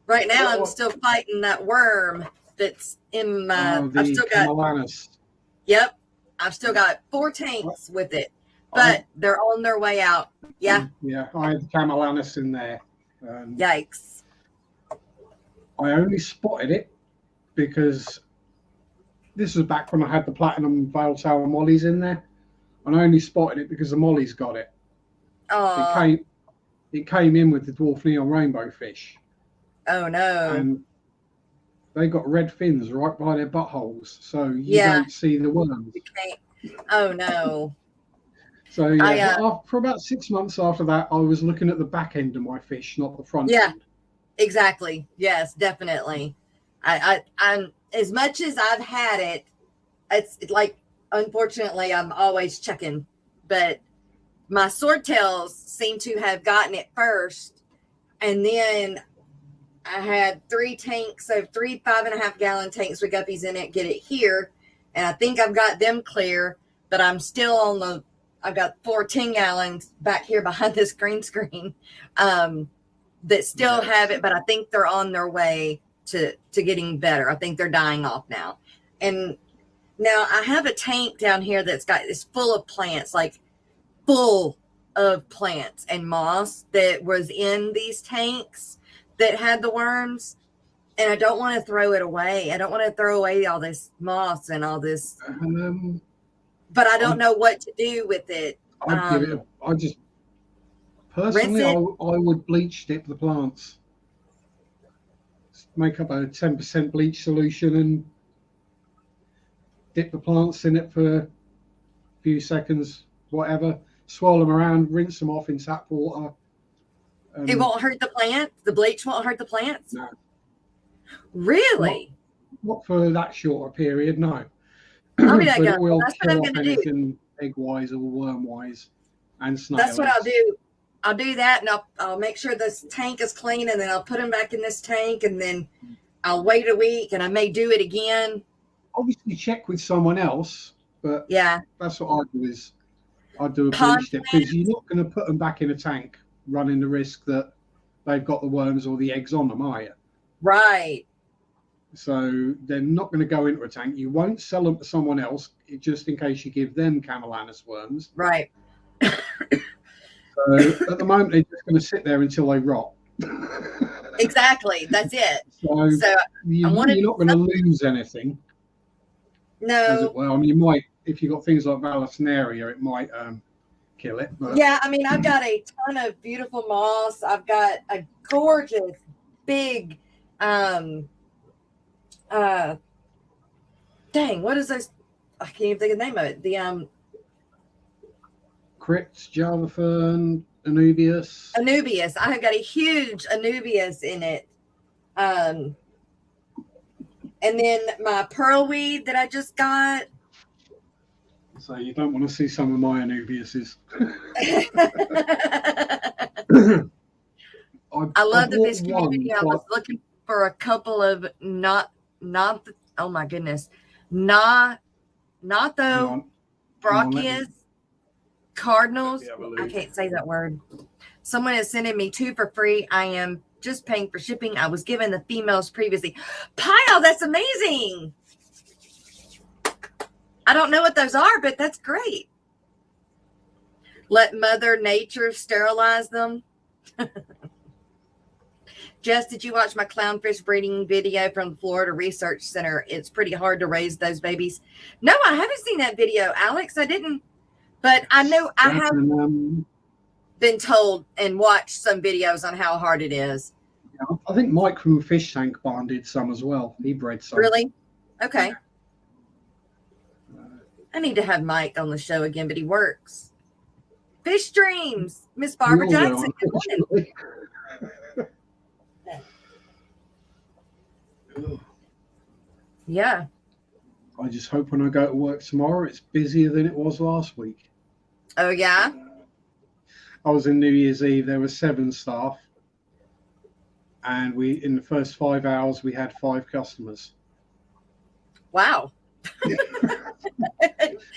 Right now I'm still fighting that worm that's in my. I've still got. Yep, I've still got 4 tanks with it, but they're on their way out. Yeah. Yeah, I had Camellanus in there. Yikes! I only spotted it because this was back when I had the platinum veil tail mollies in there, and I only spotted it because the mollies got it. Oh. It came in with the dwarf neon rainbow fish. Oh no! And they got red fins right by their buttholes, so you don't see the worms. You can't. Oh no! So for about 6 months after that, I was looking at the back end of my fish, not the front end. Exactly. Yes, definitely. I'm as much as I've had it, it's like unfortunately I'm always checking, but my swordtails seem to have gotten it first, and then I had 3 tanks, so 3 5.5 gallon tanks with guppies in it, get it here, and I think I've got them clear, but I'm still on I've got 4 10 gallons back here behind this green screen that still have it, but I think they're on their way to getting better. I think they're dying off now. And now I have a tank down here it's full of plants, like full of plants and moss that was in these tanks that had the worms, and I don't want to throw it away. I don't want to throw away all this moss and all this, but I don't know what to do with it. I Personally, Rinse I it. would bleach dip the plants. Make up a 10% bleach solution and dip the plants in it for a few seconds, whatever. Swirl them around, rinse them off in tap water. It won't hurt the plant. The bleach won't hurt the plants. No. Really? Not for that short a period, no. I'll be that But guy. it will That's what kill I'm off going to do. anything egg-wise or worm-wise and snail That's what eggs. I'll do. I'll do that, and I'll make sure this tank is clean, and then I'll put them back in this tank, and then I'll wait a week, and I may do it again. Obviously, check with someone else, but yeah, that's what I do. Is I do a Pond bleach dip because you're not going to put them back in a tank, running the risk that they've got the worms or the eggs on them, are you? Right. So they're not going to go into a tank. You won't sell them to someone else just in case you give them Camellanus worms. Right. So at the moment, they're just going to sit there until they rot. Exactly. That's it. So you're not going to lose anything. No. Well, I mean, you might, if you've got things like Vallisneria, it might kill it. But... Yeah, I mean, I've got a ton of beautiful moss. I've got a gorgeous, big, dang, what is this? I can't even think of the name of it. The Crypt, Java Fern, Anubias. Anubias. I have got a huge Anubias in it. And then my pearlweed that I just got. So you don't want to see some of my Anubiases. I love the fish community. I was looking for a couple of oh my goodness, not though Brachyias cardinals. I can't say that word. Someone is sending me 2 for free. I am just paying for shipping. I was given the females previously. Pile, that's amazing. I don't know what those are, but that's great. Let Mother Nature sterilize them. Jess, did you watch my clownfish breeding video from the Florida Research Center? It's pretty hard to raise those babies. No, I haven't seen that video, Alex. I didn't. But I know I have been told and watched some videos on how hard it is. Yeah, I think Mike from Fish Tank Barn did some as well. He bred some. Really? Okay. I need to have Mike on the show again, but he works. Fish Dreams, Miss Barbara Jackson. Good morning. Yeah. I just hope when I go to work tomorrow, it's busier than it was last week. Oh, yeah? I was in New Year's Eve. There were 7 staff. And in the first 5 hours, we had 5 customers. Wow.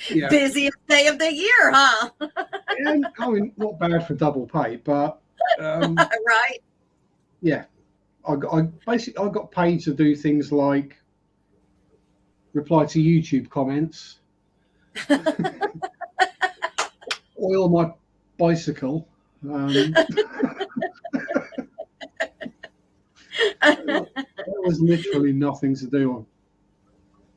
Yeah. Busiest day of the year, huh? And, I mean, not bad for double pay, but... right. Yeah. I got paid to do things like reply to YouTube comments, oil my bicycle. There was literally nothing to do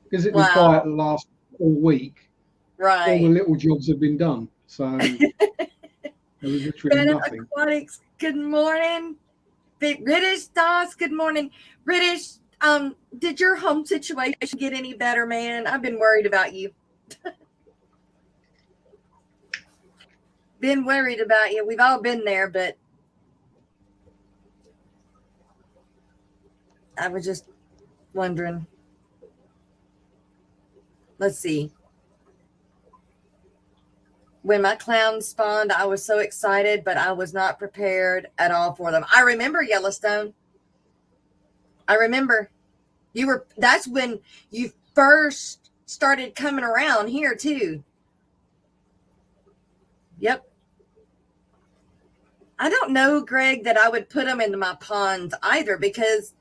because it was quiet the last all week. Right. All the little jobs have been done, so there was literally nothing. Aquatics, good morning. British Doss, good morning. British, did your home situation get any better, man? I've been worried about you. Been worried about you. We've all been there, but I was just wondering. Let's see. When my clowns spawned, I was so excited, but I was not prepared at all for them. I remember Yellowstone. I remember that's when you first started coming around here too. Yep. I don't know, Greg, that I would put them into my ponds either because,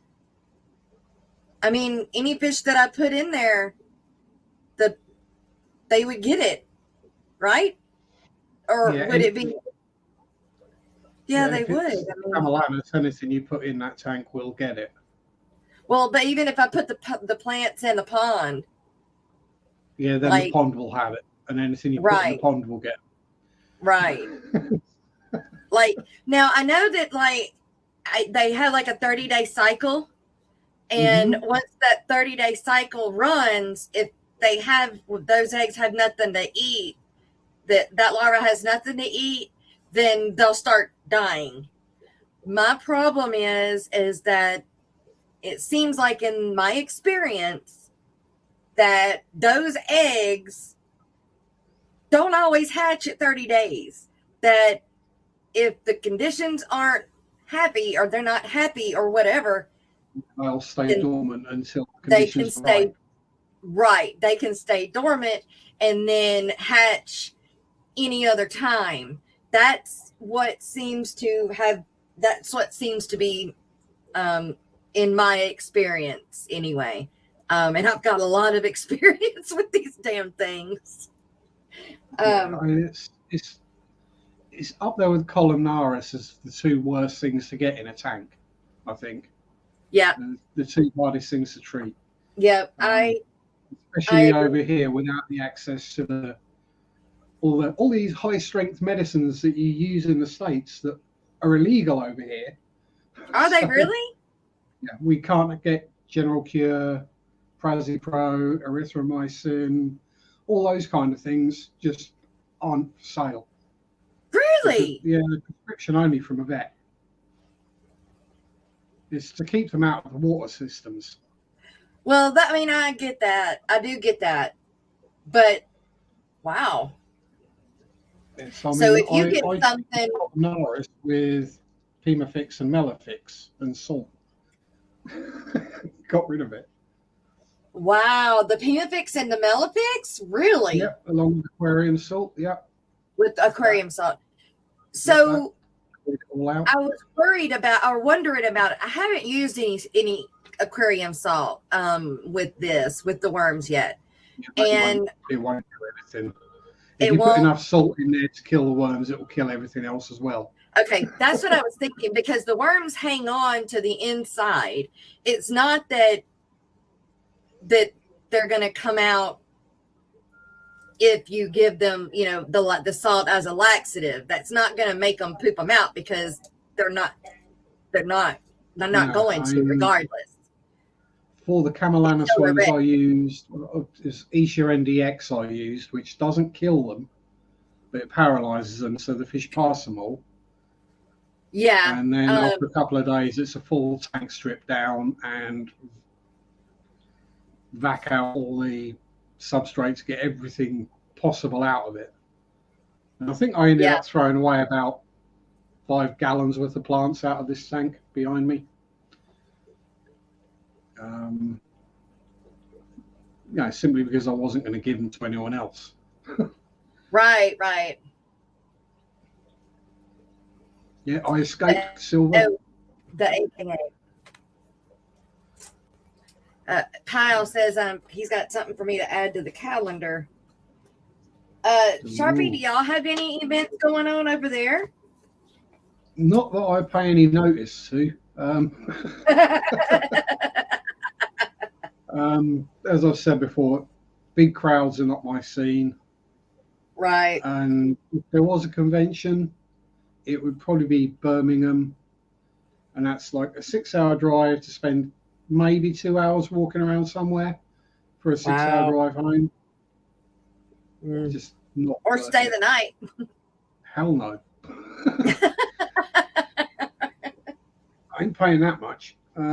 I mean, any fish that I put in there, they would get it, right? Or would it be? Yeah, they would. Camellanus, anything you put in that tank will get it. Well, but even if I put the plants in the pond. Yeah, then the pond will have it. And anything you put in the pond will get it. Right. Like, now I know that they have like a 30-day cycle. And once that 30-day cycle runs, if they have, those eggs have nothing to eat, that larva has nothing to eat, then they'll start dying. My problem is that it seems like, in my experience, that those eggs don't always hatch at 30 days. That if the conditions aren't happy, or they're not happy or whatever, they'll stay dormant until they can conditions are stay right. They can stay dormant and then hatch any other time. That's what seems to be in my experience anyway. And I've got a lot of experience with these damn things. I mean, it's up there with columnaris as the two worst things to get in a tank, I think. Yeah. The two hardest things to treat. Yeah, especially over here, without the access to all these high strength medicines that you use in the States that are illegal over here. Are they really? Yeah, we can't get General Cure, Prazipro, erythromycin, all those kind of things just aren't for sale. Really? Yeah, prescription only from a vet. It's to keep them out of the water systems. Well, I get that. I do get that. But wow. So if you get something Norris with Pimafix and Melafix and salt, got rid of it. Wow, the Pimafix and the Melafix, really? Yep, along with aquarium salt. Yep. With aquarium salt. So I was wondering about it. I haven't used any aquarium salt with the worms yet. Yeah, and it won't do anything. If you put enough salt in there to kill the worms, it will kill everything else as well. Okay, that's what I was thinking, because the worms hang on to the inside. It's not that they're going to come out if you give them, the salt as a laxative. That's not going to make them poop them out, because they're not going to, regardless. For the Camelanus ones I used, is Isha NDX I used, which doesn't kill them, but it paralyzes them, so the fish pass them all. Yeah. And then after a couple of days, it's a full tank strip down and vac out all the substrate to get everything possible out of it. And I think I ended up throwing away about 5 gallons worth of plants out of this tank behind me. Simply because I wasn't going to give them to anyone else. Right. Yeah, I escaped silver. The AKA. Kyle says he's got something for me to add to the calendar. Sharpie, do y'all have any events going on over there? Not that I pay any notice to. As I've said before, big crowds are not my scene. Right. And if there was a convention, it would probably be Birmingham. And that's like a 6-hour drive to spend maybe 2 hours walking around somewhere for a 6-hour drive home. Just not. Or stay the night. Hell no. I ain't paying that much. But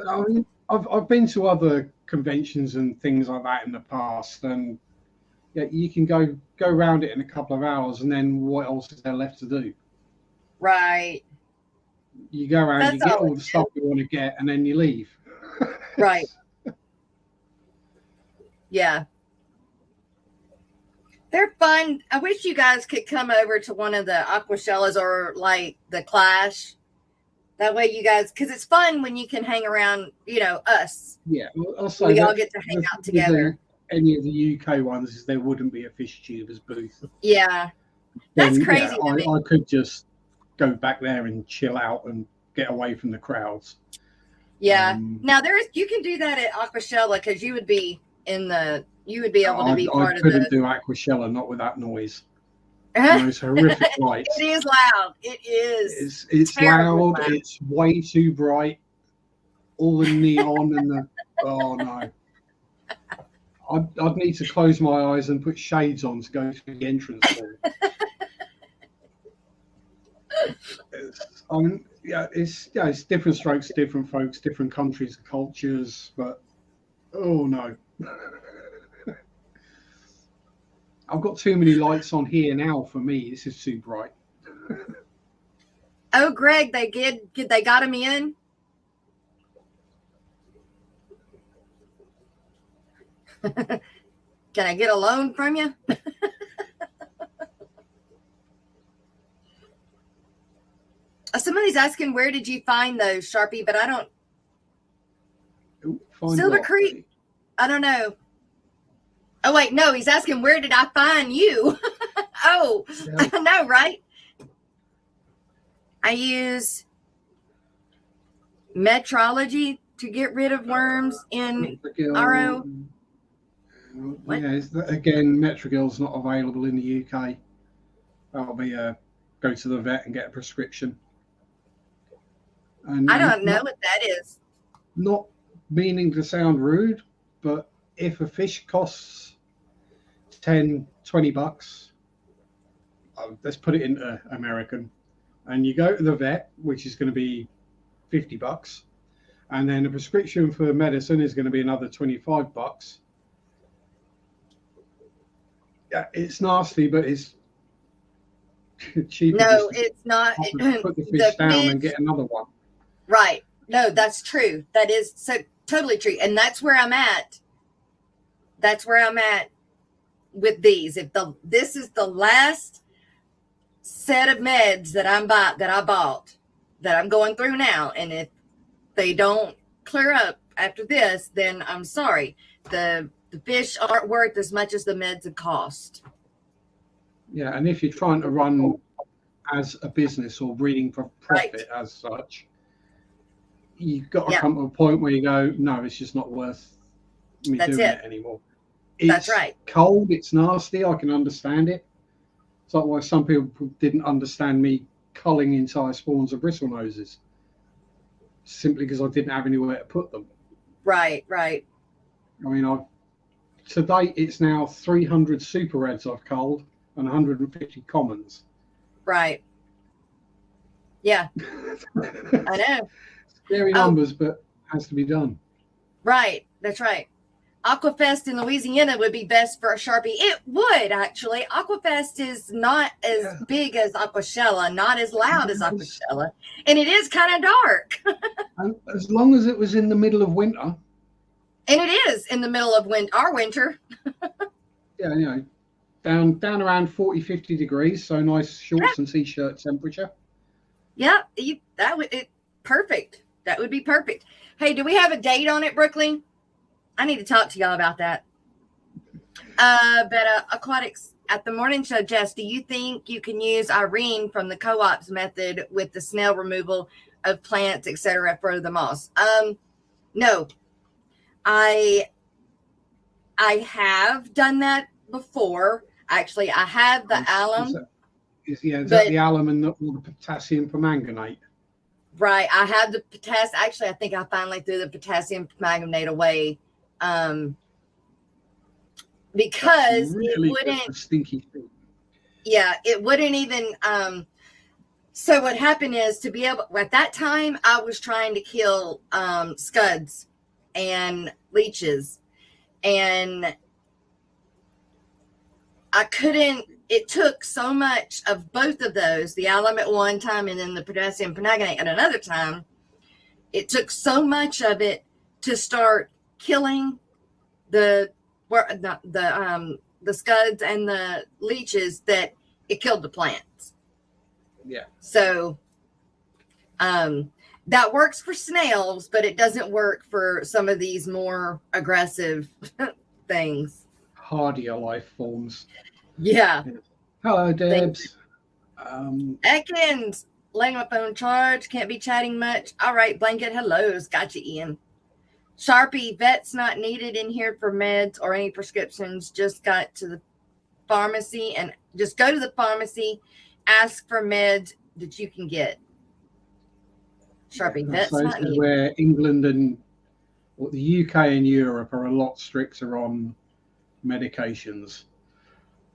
I mean, I've been to other conventions and things like that in the past, and you can go around it in a couple of hours, and then what else is there left to do? Right. You go around, you get all the stuff you want to get, and then you leave. Right. Yeah. They're fun. I wish you guys could come over to one of the Aquashellas or like the Clash. That way you guys, because it's fun when you can hang around, us. Yeah. Also, we all get to hang out together. Any of the UK ones is there wouldn't be a Fish Tubers booth. Yeah. That's crazy. I could just go back there and chill out and get away from the crowds. Yeah. Now you can do that at Aquashella, because you would be able to be part of the. I couldn't do Aquashella, not with that noise. It's horrific lights. It is loud. It is. It's terribly loud. It's way too bright. All the neon and the oh no. I'd need to close my eyes and put shades on to go through the entrance hall. It's different strokes, different folks, different countries, cultures, but oh no. I've got too many lights on here now for me. This is too bright. Oh, Greg, they got him in. Can I get a loan from you? Somebody's asking, where did you find those, Sharpie? But I don't. Silver Creek? I don't know. Oh, wait, no, he's asking, where did I find you? Oh, yeah. I know, right? I use metrology to get rid of worms in RO. What? Yeah, again, Metrogil's not available in the UK. That'll be go to the vet and get a prescription. And I don't know what that is. Not meaning to sound rude, but if a fish costs 10, 20 bucks, let's put it into American, and you go to the vet, which is going to be 50 bucks, and then a prescription for medicine is going to be another 25 bucks. Yeah, it's nasty, but it's cheaper. No, it's not. Put the fish down and get another one. Right. No, that's true. That is so totally true. And that's where I'm at. That's where I'm at with these. If this is the last set of meds that I bought that I'm going through now, and if they don't clear up after this, then I'm sorry. The fish aren't worth as much as the meds have cost. Yeah, and if you're trying to run as a business or breeding for profit as such, you've got to come to a point where you go, no, it's just not worth me doing it anymore. It's cold, it's nasty, I can understand it. It's like why some people didn't understand me culling entire spawns of bristlenoses, simply because I didn't have anywhere to put them. Right. I mean, to date, it's now 300 super reds I've culled and 150 commons. Right. Yeah. I know. Scary numbers, but has to be done. Right. That's right. Aquafest in Louisiana would be best for a Sharpie. It would, actually. Aquafest is not as big as Aquashella, not as loud as Aquashella, and it is kind of dark. As long as it was in the middle of winter. And it is in the middle of our winter. Yeah, down around 40, 50 degrees, so nice shorts and t-shirt temperature. Yeah, perfect. That would be perfect. Hey, do we have a date on it, Brooklyn? I need to talk to y'all about that. But Aquatics at the morning show, Jess, do you think you can use Irene from the co-ops method with the snail removal of plants, etc., for the moss? No. I have done that before. Actually, I have the alum. Is that the alum and the potassium permanganate? Right. I have the potassium. Actually, I think I finally threw the potassium permanganate away. Because really it wouldn't stinky thing. Yeah, it wouldn't even so what happened is, to be able, at that time I was trying to kill scuds and leeches, and I couldn't. It took so much of both of those, the alum at one time and then the potassium permanganate at another time. It took so much of it to start killing the scuds and the leeches that it killed the plants. Yeah. So that works for snails, but it doesn't work for some of these more aggressive things. Hardier life forms. Yeah. Hello, Debs. Ekins, laying my phone charge. Can't be chatting much. All right, blanket. Hellos. Got you, Ian. Sharpie, vet's not needed in here for meds or any prescriptions. Just got to the pharmacy and just go to the pharmacy, ask for meds that you can get. Sharpie, that's so not this is neat. where England and the UK and Europe are a lot stricter on medications.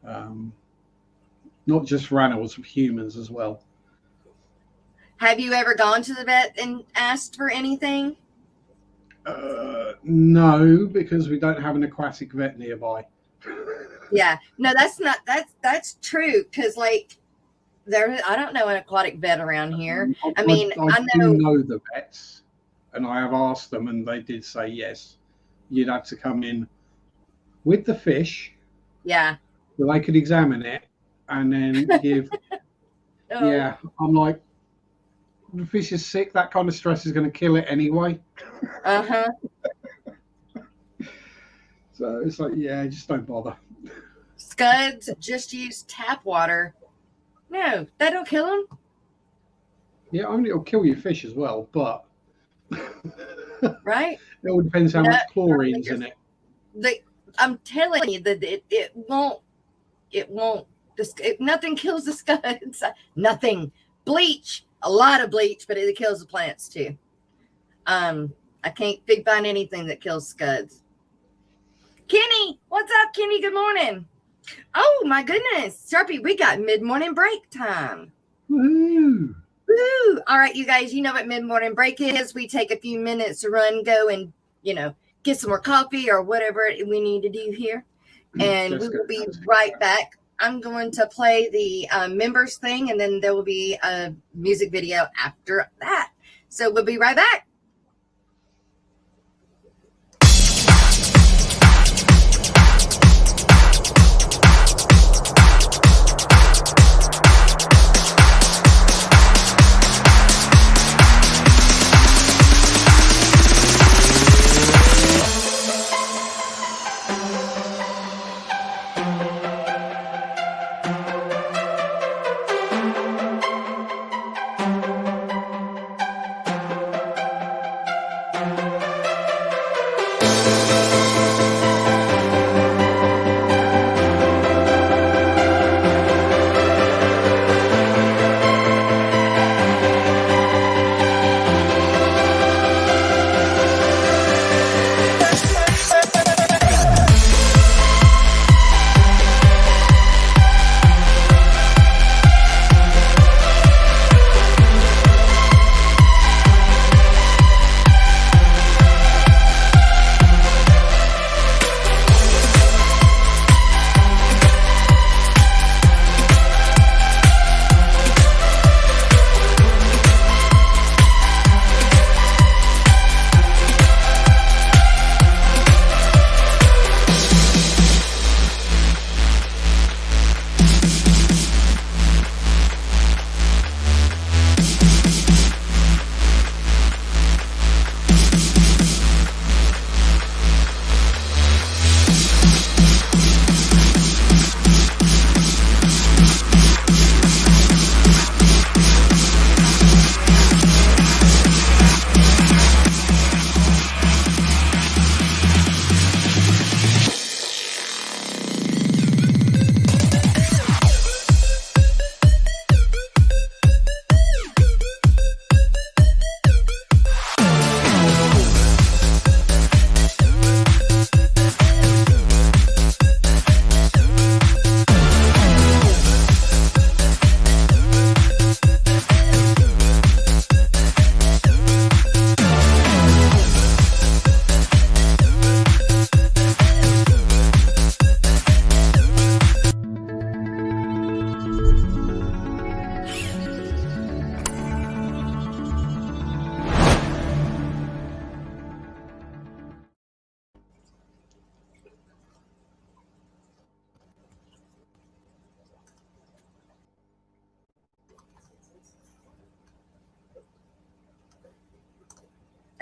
Not just for animals, for humans as well. Have you ever gone to the vet and asked for anything? No, because we don't have an aquatic vet nearby. Yeah, no, that's true. Because like I don't know an aquatic vet around here. I mean, I do know the vets, and I have asked them, and they did say yes. You'd have to come in with the fish. Yeah. So they could examine it and then give. Oh. Yeah, I'm like, the fish is sick. That kind of stress is going to kill it anyway. Uh-huh. So it's like, yeah, just don't bother. Scuds just use tap water. No, that don't kill them. Yeah, I mean, it'll kill your fish as well, but right? It all depends how much chlorine's in it. I'm telling you that it won't. Nothing kills the scuds. Nothing. Bleach, a lot of bleach, but it kills the plants too. I can't find anything that kills scuds. Kenny, what's up, Kenny? Good morning. Oh my goodness, Sharpie, we got mid-morning break time. Woo! Woo! All right, you guys, you know what mid-morning break is. We take a few minutes to go and get some more coffee or whatever we need to do here, and we will be right back. I'm going to play the members thing, and then there will be a music video after that. So we'll be right back.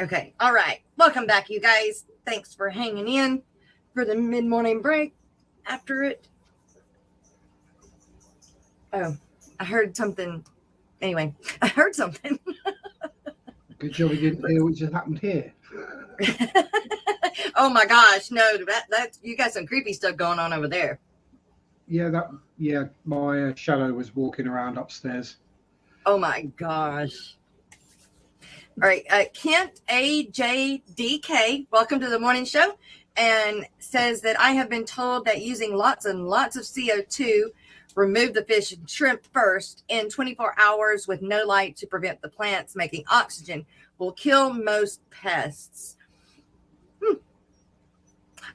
Okay. All right. Welcome back, you guys. Thanks for hanging in for the mid-morning break after it. Oh, I heard something. Anyway, I heard something. Good job we didn't hear what just happened here. Oh my gosh, no, that you got some creepy stuff going on over there. My shadow was walking around upstairs. Oh my gosh. All right, Kent AJDK, welcome to the morning show, and says that I have been told that using lots and lots of CO2, remove the fish and shrimp first in 24 hours with no light to prevent the plants making oxygen will kill most pests.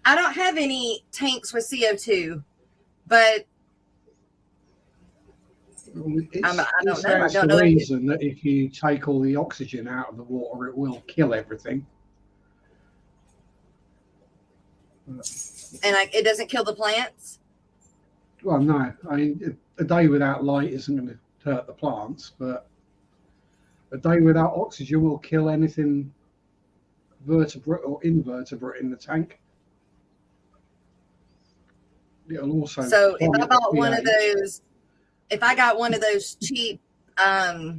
I don't have any tanks with CO2, but I don't know the reason that if you take all the oxygen out of the water, it will kill everything. And it doesn't kill the plants? Well, no. I mean, a day without light isn't going to hurt the plants, but a day without oxygen will kill anything vertebrate or invertebrate in the tank. It'll also. So if I bought one of those, if I got one of those cheap, what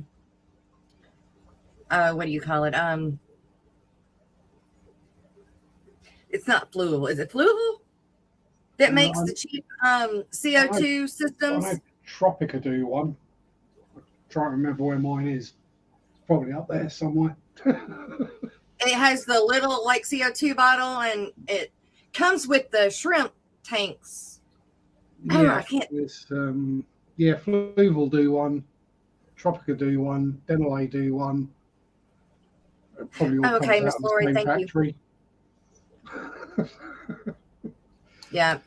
do you call it? It's not Fluval. Is it Fluval? That makes the cheap CO2 systems? I had Tropica do one. I'm trying to remember where mine is. It's probably up there somewhere. It has the little like CO2 bottle, and it comes with the shrimp tanks. Yeah, I can't. Fluval do one. Tropica do one. Denelay do one. It probably all okay, comes Miss out Lori, of the same thank factory. Yeah.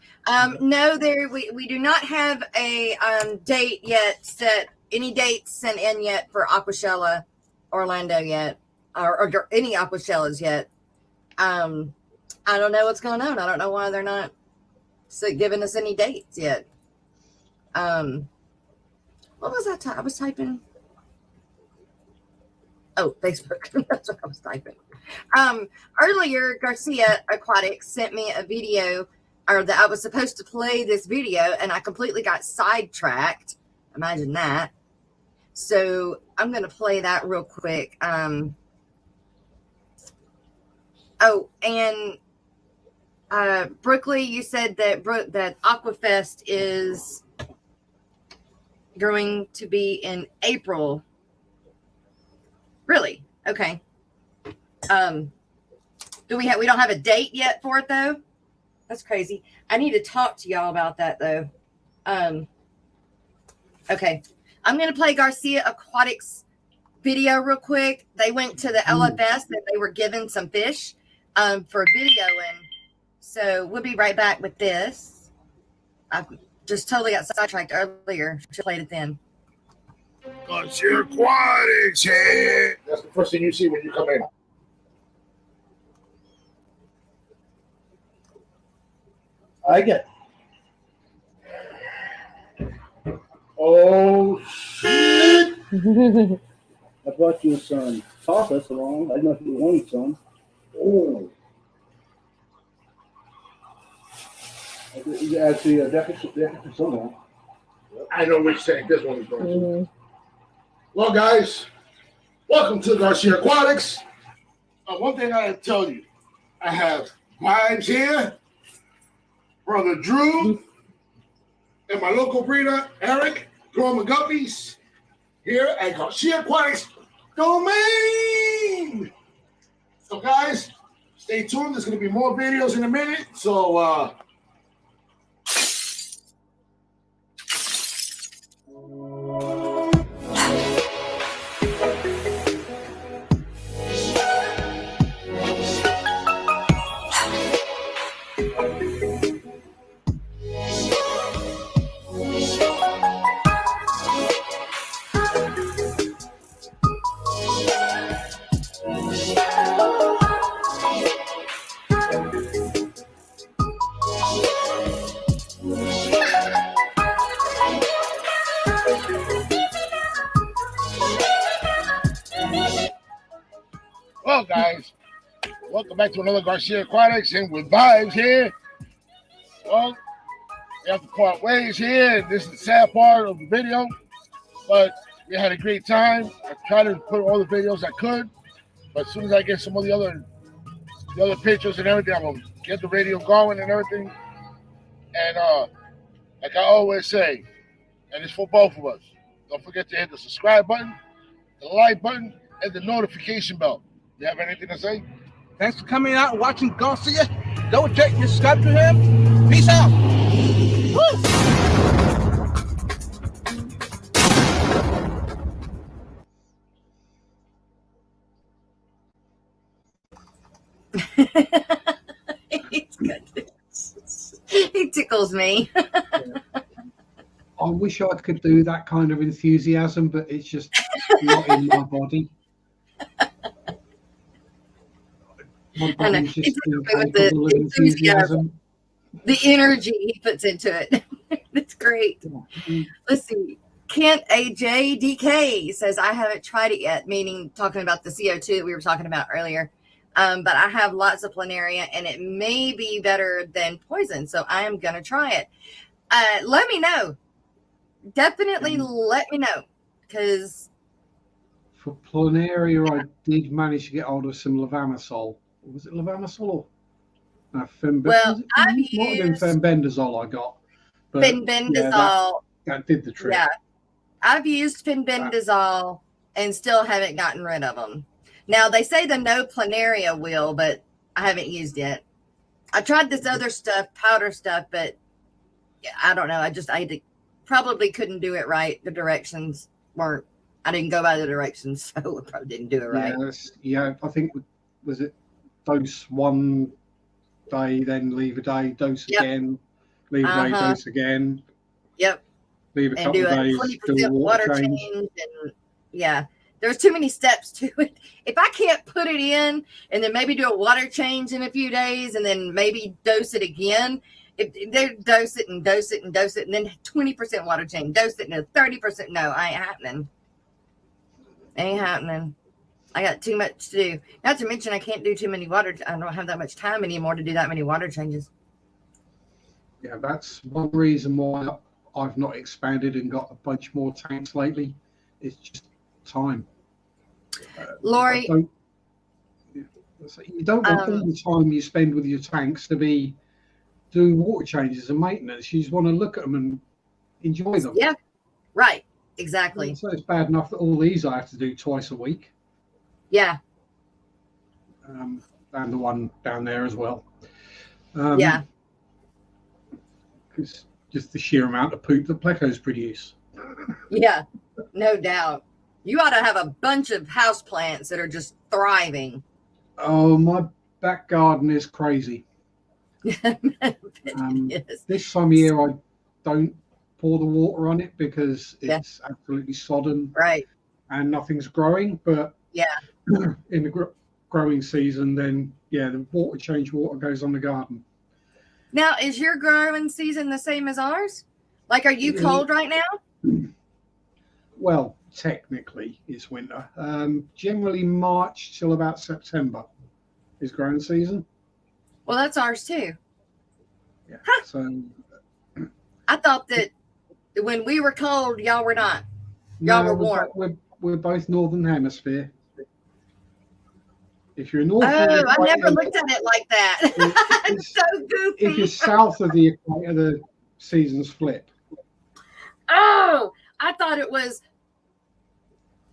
No, we do not have a date yet set. Any dates sent in yet for Aquashella Orlando yet, or any Aquashellas yet. I don't know what's going on. I don't know why they're not giving us any dates yet. What was that? I was typing. Oh, Facebook. That's what I was typing. Earlier, Garcia Aquatics sent me a video, or that I was supposed to play this video, and I completely got sidetracked. Imagine that. So I'm going to play that real quick. Oh, and Brookley, you said that Aquafest is going to be in April. Really? Okay. We don't have a date yet for it though? That's crazy. I need to talk to y'all about that though. Okay. I'm going to play Garcia Aquatics video real quick. They went to the LFS and they were given some fish for video, and so we'll be right back with this. I just totally got sidetracked earlier. Should played it then. Garcia Aquatics, hey. That's the first thing you see when you come in. I get. Oh shit! I brought you some tapas along. I don't know if you wanted some. Oh. Actually, definitely some. I know which tank this one is going to. Well, guys, welcome to Garcia Aquatics. One thing I gotta tell you, I have Vibes here, Brother Drew, and my local breeder, Eric, growing guppies, here at Garcia Aquatics Domain. So, guys, stay tuned. There's going to be more videos in a minute. So, well, guys, welcome back to another Garcia Aquatics, and with Vibes here. Well, we have to part ways here. This is the sad part of the video, but we had a great time. I tried to put all the videos I could, but as soon as I get some of the other pictures and everything, I'm gonna get the radio going and everything. And Like I always say, and it's for both of us. Don't forget to hit the subscribe button, the like button, and the notification bell. You have anything to say? Thanks for coming out and watching Garcia. Don't forget to subscribe to him. Peace out. He's good. He tickles me. I wish I could do that kind of enthusiasm, but it's just not in my body. My I know. body's just It's with incapable of the enthusiasm. The energy he puts into it. It's great. Let's see. Kent AJDK says, I haven't tried it yet, meaning talking about the CO2 that we were talking about earlier. But I have lots of planaria and it may be better than poison. So I am going to try it. Let me know. Definitely let me know. Because For planaria, I did manage to get hold of some levamisole. Was it levamisole or well, I've might have been used fenbendazole I got. But fenbendazole. that did the trick. Yeah, I've used fenbendazole and still haven't gotten rid of them. Now they say the no planaria will, but I haven't used it. I tried this other stuff, powder stuff, but I don't know. I probably couldn't do it right. The directions weren't. I didn't go by the directions, so I probably didn't do it right. Yeah, I think was it dose one day, then leave a day, dose again, leave a day, dose again. Yep. Leave a couple do of days, 20% do a water change. and yeah, there's too many steps to it. If I can't put it in and then maybe do a water change in a few days and then maybe dose it again, if they dose it and dose it and dose it and then 20% water change, dose it and 30%. No, ain't happening. Ain't happening. I got too much to do. Not to mention I can't do too many water. I don't have that much time anymore to do that many water changes. Yeah, that's one reason why I've not expanded and got a bunch more tanks lately. It's just time. Lori, you don't want all the time you spend with your tanks to be doing water changes and maintenance. You just want to look at them and enjoy them. Yeah, right. Exactly. So it's bad enough that all these I have to do twice a week. Yeah. And the one down there as well. Yeah. It's just the sheer amount of poop that plecos produce. Yeah, no doubt. You ought to have a bunch of houseplants that are just thriving. Oh, my back garden is crazy. Yes. This time of year, I don't pour the water on it because it's absolutely sodden. Right. And nothing's growing. But in the growing season, then, the water goes on the garden. Now, is your growing season the same as ours? Like, are you cold right now? Well, technically, it's winter. Generally, March till about September is growing season. Well, that's ours too. Yeah. Huh. So I thought that when we were cold, y'all were not. Y'all were warm. We're both northern hemisphere. If you're north, I never looked at it like that. It's so goofy. If you're south of the equator, the seasons flip. Oh, I thought it was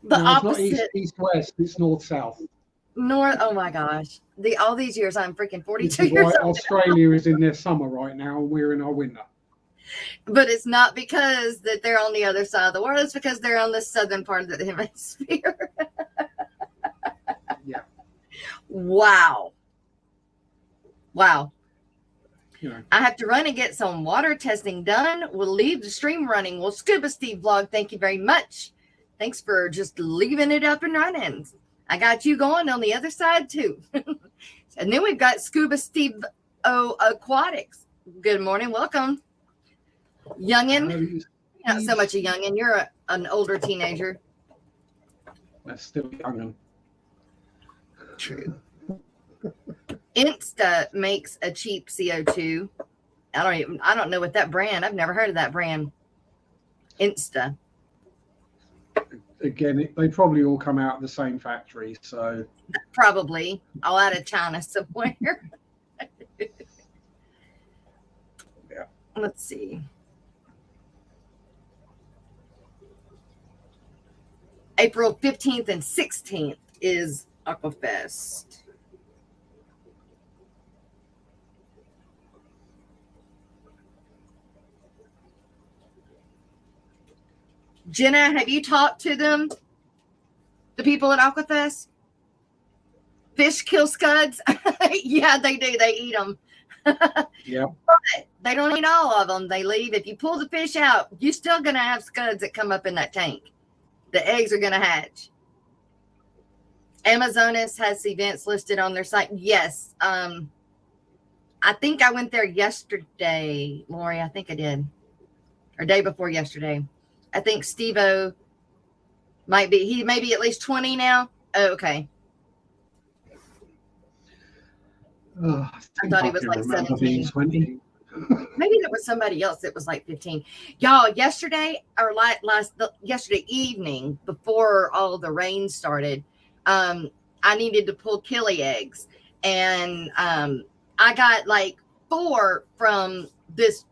the opposite. It's not east west. It's north south. North. Oh my gosh! All these years, I'm freaking 42 years old. Australia is in their summer right now, and we're in our winter. But it's not because that they're on the other side of the world. It's because they're on the southern part of the hemisphere. Yeah. Wow. You know. I have to run and get some water testing done. We'll leave the stream running. Well, Scuba Steve vlog, thank you very much. Thanks for just leaving it up and running. I got you going on the other side too. And then we've got Scuba Steve Aquatics. Good morning. Welcome. Youngin. Not so much a youngin. You're an older teenager. That's still youngin. True. Insta makes a cheap CO2. I don't know what that brand. I've never heard of that brand. Insta. Again, they probably all come out of the same factory, so Probably. All out of China somewhere. Yeah. Let's see. April 15th and 16th is Aquafest. Jenna, have you talked to them? The people at Aquafest? Fish kill scuds? Yeah, they do. They eat them. Yeah. But they don't eat all of them. They leave. If you pull the fish out, you're still going to have scuds that come up in that tank. The eggs are going to hatch. Amazonas has events listed on their site. Yes. I think I went there yesterday, Lori. I think I did. Or day before yesterday. I think Steve-O he may be at least 20 now. Oh, okay. I thought he was like 17. 20. Maybe there was somebody else that was like 15. Y'all, yesterday yesterday evening, before all the rain started, I needed to pull killie eggs, and I got like 4 from this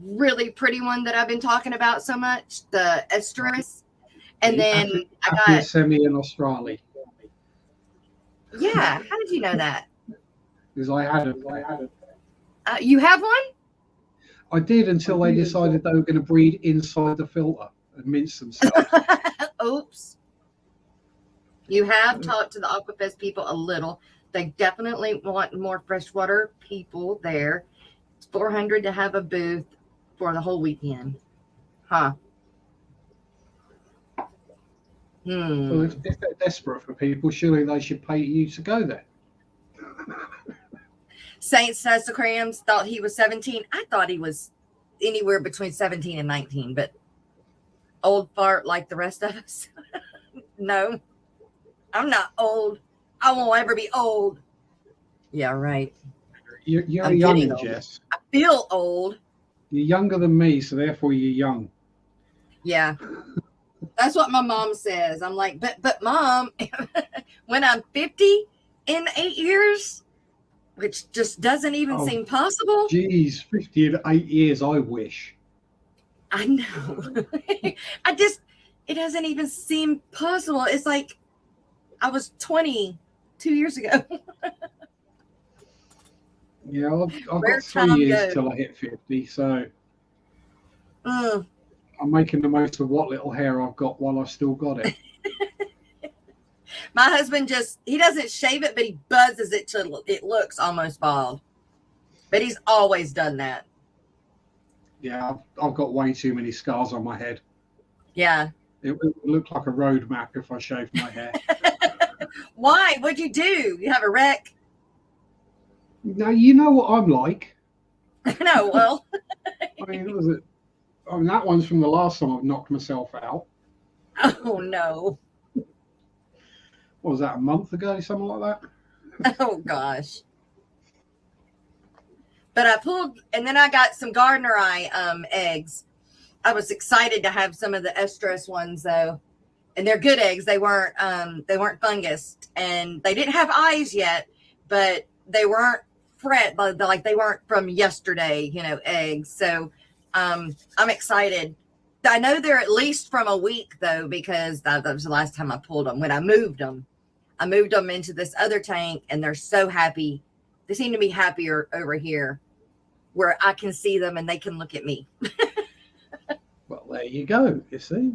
really pretty one that I've been talking about so much, the estrus, and then I got semi in Australia. Yeah, how did you know that? Because I had it. You have one? I did until they decided they were going to breed inside the filter and mince themselves. Oops. You have talked to the Aquafest people a little. They definitely want more freshwater people there. It's $400 to have a booth for the whole weekend. Huh. Well, if they're desperate for people, surely they should pay you to go there. Saint says Aquariums thought he was 17. I thought he was anywhere between 17 and 19, but old fart like the rest of us. No, I'm not old. I won't ever be old. Yeah, right. You're I'm young, Jess. I feel old. You're younger than me, so therefore you're young. Yeah. That's what my mom says. I'm like, but mom, when I'm 50 in 8 years, which just doesn't even seem possible. Geez, 50 in 8 years, I wish. I know. It doesn't even seem possible. It's like I was 20 2 years ago. Yeah, I've got 3 years till I hit 50, so I'm making the most of what little hair I've got while I've still got it. My husband he doesn't shave it, but he buzzes it till it looks almost bald. But he's always done that. Yeah, I've got way too many scars on my head. Yeah. It would look like a road map if I shaved my hair. Why? What'd you do? You have a wreck? No, you know what I'm like. No, well. I mean, that one's from the last time I've knocked myself out. Oh, no. What was that, a month ago? Something like that? Oh, gosh. But I pulled, and then I got some gardener eye eggs. I was excited to have some of the estrus ones, though. And they're good eggs. They weren't fungus. And they didn't have eyes yet, but they weren't like they weren't from yesterday, eggs. So I'm excited. I know they're at least from a week, though, because that was the last time I pulled them. When I moved them into this other tank, and they're so happy. They seem to be happier over here where I can see them and they can look at me. Well, there you go. You see?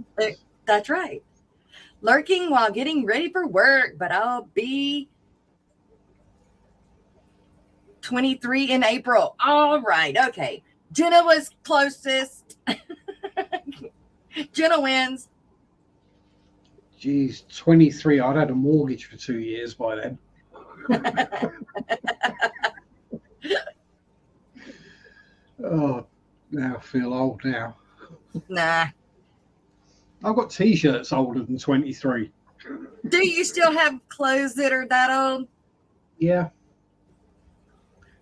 That's right. Lurking while getting ready for work, but I'll be 23 in April. All right. Okay. Jenna was closest. Jenna wins. Geez, 23. I'd had a mortgage for 2 years by then. Oh, now I feel old now. Nah. I've got T-shirts older than 23. Do you still have clothes that are that old? Yeah.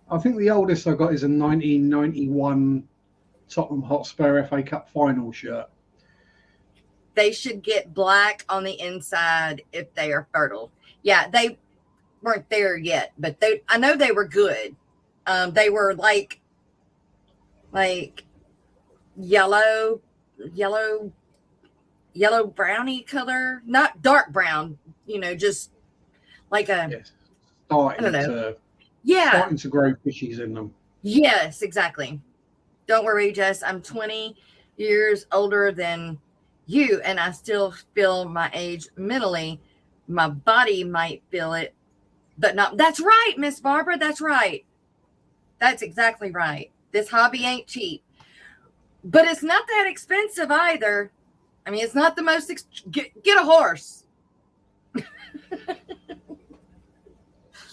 I think the oldest I got is a 1991 Tottenham Hotspur FA Cup final shirt. They should get black on the inside if they are fertile. Yeah, they weren't there yet, but I know they were good. They were like yellow yellow brownie color, not dark brown, just like a, Yes. I don't know. Starting to grow fishies in them. Yes, exactly. Don't worry, Jess. I'm 20 years older than you, and I still feel my age mentally. My body might feel it, but not. That's right, Miss Barbara. That's right. That's exactly right. This hobby ain't cheap, but it's not that expensive either. I mean, it's not the most. Get a horse.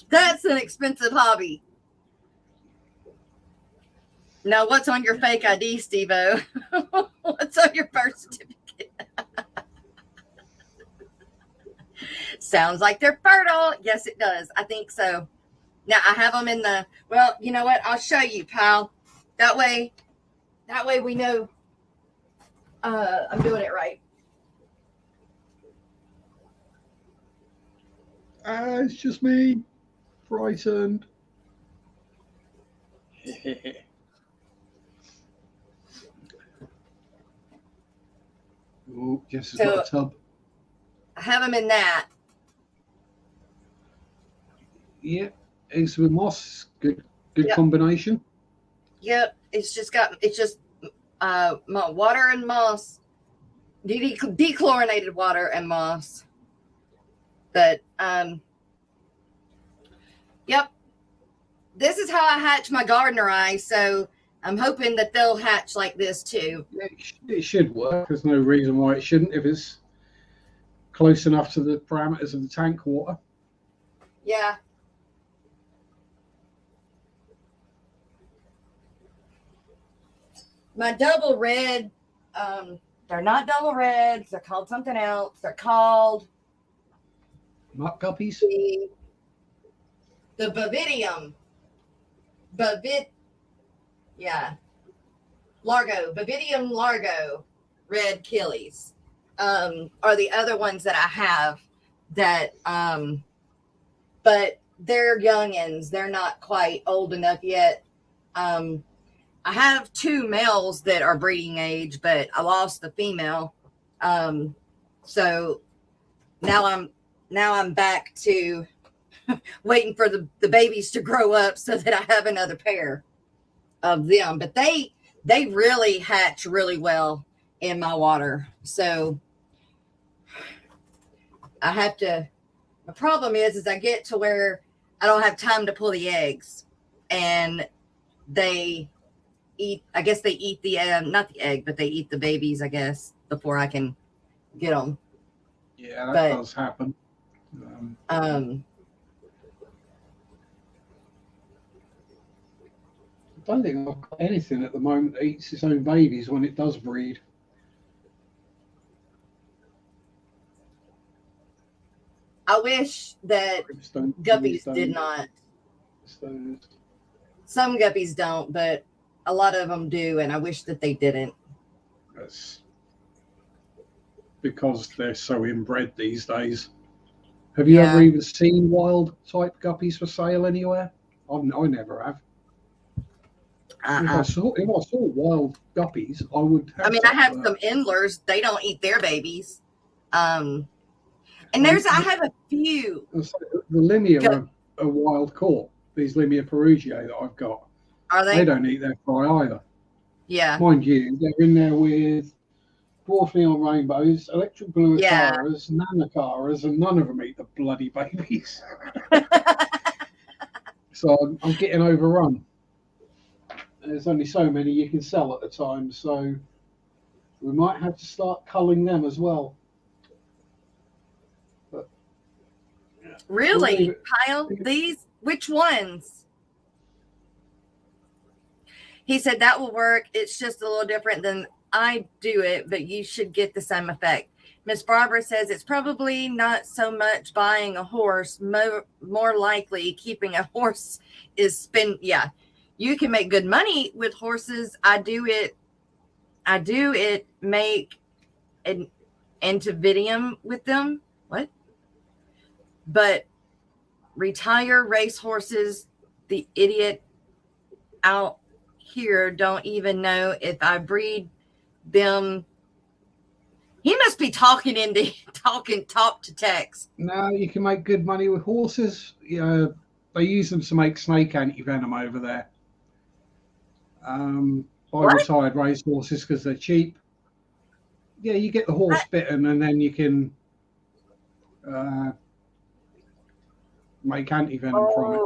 That's an expensive hobby. Now, what's on your fake ID, Steve-O? What's on your birth certificate? Sounds like they're fertile. Yes, it does. I think so. Now, I have them in the, well, you know what? I'll show you, pal. That way we know I'm doing it right. It's just me. Frightened. Oh, Jess has got a tub. I have them in that. Yeah, eggs with moss. Good combination. Yep, it's just water and moss, dechlorinated water and moss. But yep, this is how I hatch my gardener eyes. So I'm hoping that they'll hatch like this too. It should work. There's no reason why it shouldn't if it's close enough to the parameters of the tank water. Yeah. My double red, they're not double reds. They're called something else. They're called Muck guppies? The Bavidium. Bavidium largo red killies are the other ones that I have that, but they're youngins. They're not quite old enough yet. I have 2 males that are breeding age, but I lost the female. So now I'm back to waiting for the babies to grow up so that I have another pair of them. But they really hatch really well in my water. So I have to, the problem is I get to where I don't have time to pull the eggs, and they eat, I guess they eat the not the egg, but they eat the babies, I guess, before I can get them. Yeah, that does happen. I don't think I've got anything at the moment that eats its own babies when it does breed. I wish that guppies did not. Some guppies don't, but a lot of them do, and I wish that they didn't. That's because they're so inbred these days. Have you ever even seen wild type guppies for sale anywhere? I never have. If I saw wild guppies, I would have. I mean, I have some endlers. They don't eat their babies. And I have a few. The Limia are wild caught. These Limia perugiae that I've got. Are they? They don't eat their fry either. Yeah. Mind you, they're in there with dwarf neon rainbows, electric blue acaras, nanacaras, and none of them eat the bloody babies. So I'm getting overrun. There's only so many you can sell at a time, so we might have to start culling them as well. But, really? Kyle? These? Which ones? He said that will work. It's just a little different than I do it, but you should get the same effect. Miss Barbara says it's probably not so much buying a horse, more likely keeping a horse is Yeah, you can make good money with horses. I do it make an antividium with them. What? But retire race horses, the idiot out here don't even know if I breed them He must be talking talk to text. No, you can make good money with horses. They use them to make snake anti-venom over there. By What? retired race horses because they're cheap. Yeah, you get the horse bitten and then you can make anti-venom from it.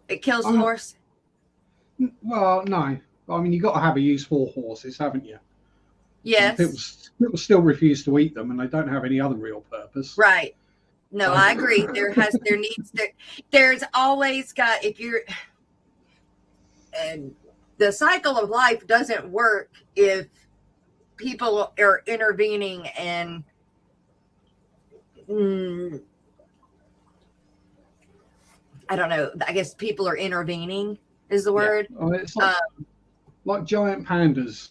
It kills the horse? Well, no. I mean, you've got to have a use for horses, haven't you? Yes. People still refuse to eat them and they don't have any other real purpose. Right. No, I agree. There's always got, and the cycle of life doesn't work if people are intervening and I don't know. I guess people are intervening is the word. Yeah. It's like giant pandas.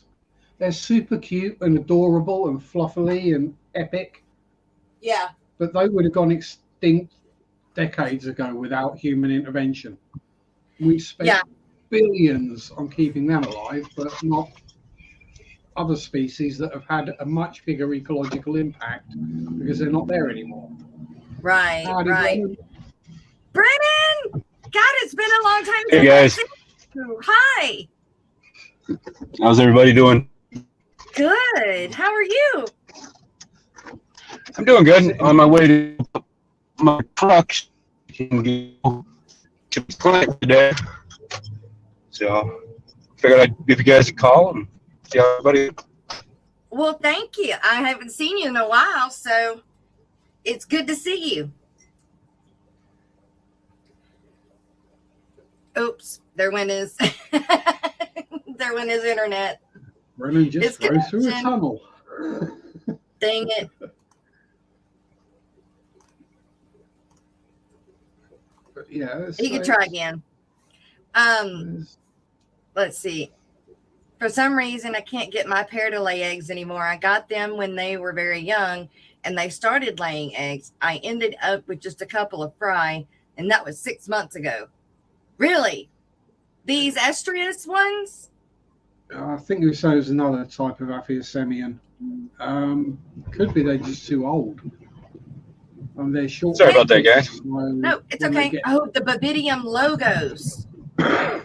They're super cute and adorable and fluffy and epic. Yeah. But they would have gone extinct decades ago without human intervention. We spent billions on keeping them alive, but not other species that have had a much bigger ecological impact because they're not there anymore. Right, right. Brennan! God, it's been a long time. Hey, guys. Hi. How's everybody doing? Good. How are you? I'm doing good. On my way to my truck can go to the clinic today. So figured I'd give you guys a call and see how everybody. Well, thank you. I haven't seen you in a while, so it's good to see you. Oops, there went his internet. Brennan just goes through a tunnel. Dang it. But yeah, He could try again. Let's see. For some reason, I can't get my pair to lay eggs anymore. I got them when they were very young, and they started laying eggs. I ended up with just a couple of fry, and that was 6 months ago. Really? These estrus ones? I think it shows another type of Aphiosemian. Could be they're just too old. And they're short. Sorry about that, guys. So No, it's okay. Oh, the Babidium logos.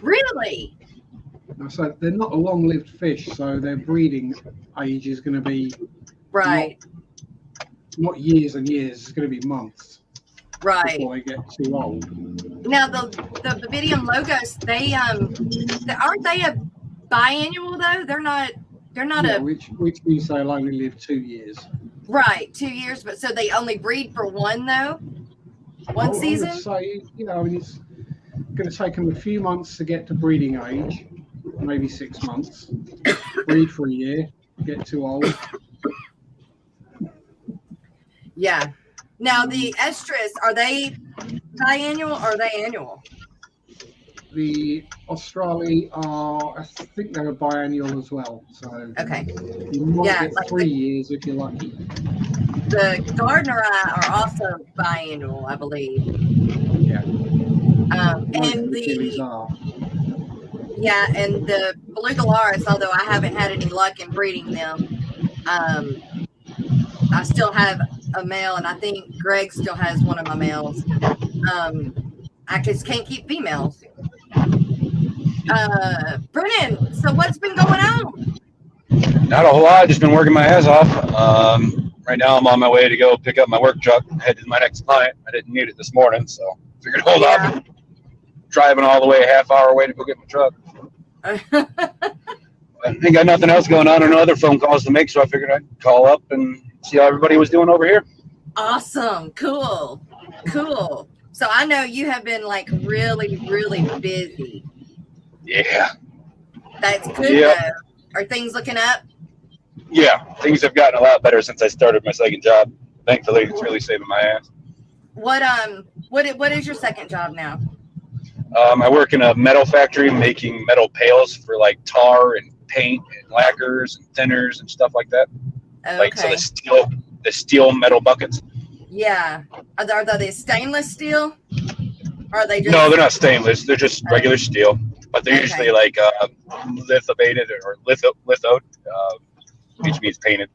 Really? So they're not a long-lived fish, so their breeding age is going to be right. Not years and years. It's going to be months. Right. Before they get too old. Now the Babidium logos, they aren't they a biannual though? They're not which means they'll only live 2 years. Right, 2 years, but so they only breed for one though? One season? I would say, it's going to take them a few months to get to breeding age, maybe 6 months. Breed for a year, get too old. Yeah. Now the estrus, are they biannual or are they annual? The Australia are, I think they're a biannual as well. So okay. You might get 3 years if you're lucky. The Gardneri are also biannual, I believe. Yeah. And and the Beluga-Laris, although I haven't had any luck in breeding them, I still have a male, and I think Greg still has one of my males. I just can't keep females. Brennan, so what's been going on? Not a whole lot. Just been working my ass off. Right now, I'm on my way to go pick up my work truck, head to my next client. I didn't need it this morning, so figured hold on. Driving all the way a half hour away to go get my truck. I ain't got nothing else going on or no other phone calls to make, so I figured I'd call up and see how everybody was doing over here. Awesome. Cool. So I know you have been like really, really busy. Yeah. That's good though. Are things looking up? Yeah, things have gotten a lot better since I started my second job. Thankfully, it's really saving my ass. What is your second job now? I work in a metal factory making metal pails for like tar and paint and lacquers and thinners and stuff like that. Okay. Like so the steel metal buckets. Yeah. Are they stainless steel? Or are they just... No, they're not stainless. They're just regular steel. but they're usually like lithobated or lithoed, which means painted.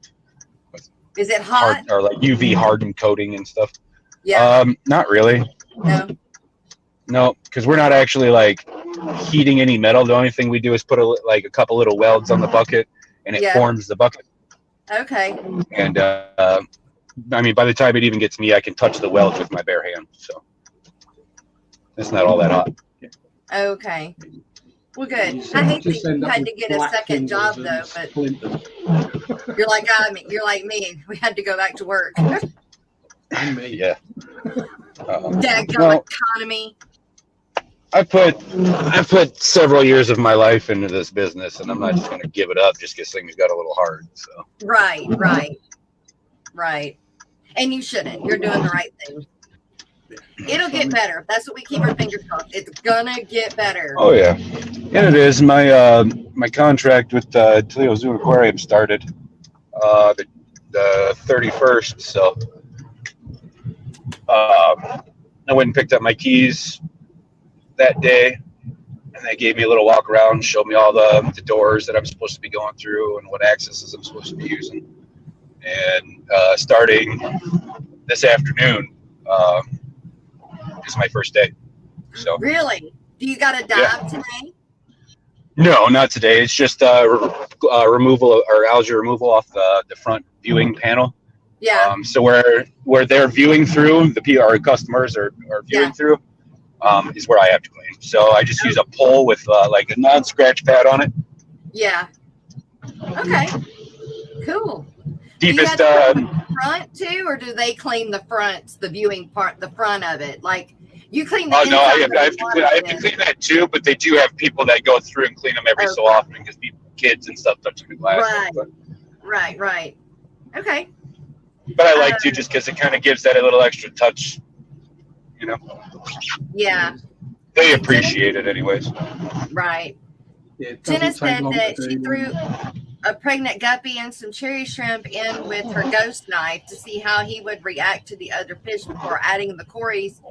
Is it hot? Or like UV hardened coating and stuff? Yeah. Not really. No. Because we're not actually like heating any metal. The only thing we do is put a couple little welds on the bucket, and it forms the bucket. Okay. And I mean, by the time it even gets me, I can touch the welds with my bare hand. So it's not all that hot. Okay. Well, good. I hate that you had to get a second job though, but you're like me. We had to go back to work. And me. Yeah. Daggone economy. I put several years of my life into this business, and I'm not just going to give it up just because things got a little hard. So. Right. And you shouldn't. You're doing the right thing. It'll get better. That's what we keep our fingers crossed. It's gonna get better. Oh yeah, and it is. My my contract with Toledo Zoo Aquarium started the 31st. So I went and picked up my keys that day, and they gave me a little walk around, showed me all the doors that I'm supposed to be going through and what accesses I'm supposed to be using. And starting this afternoon is my first day. So really, do you got to dive today? No, not today. It's just removal or algae removal off the front viewing panel. Yeah. So where they're viewing through, our customers are viewing through, is where I have to clean. So I just use a pole with like a non-scratch pad on it. Yeah. Okay. Cool. Deepest do you have to clean the front too, or do they clean the front, the viewing part, the front of it? Like you clean the inside. No, I have to clean that too, but they do have people that go through and clean them every so often because kids and stuff touching the glass. Right. Okay. But I like to just because it kind of gives that a little extra touch, you know. Yeah. They appreciate it anyways. Right. Yeah, Jenna said that she threw a pregnant guppy and some cherry shrimp in with her ghost knife to see how he would react to the other fish before adding the cories.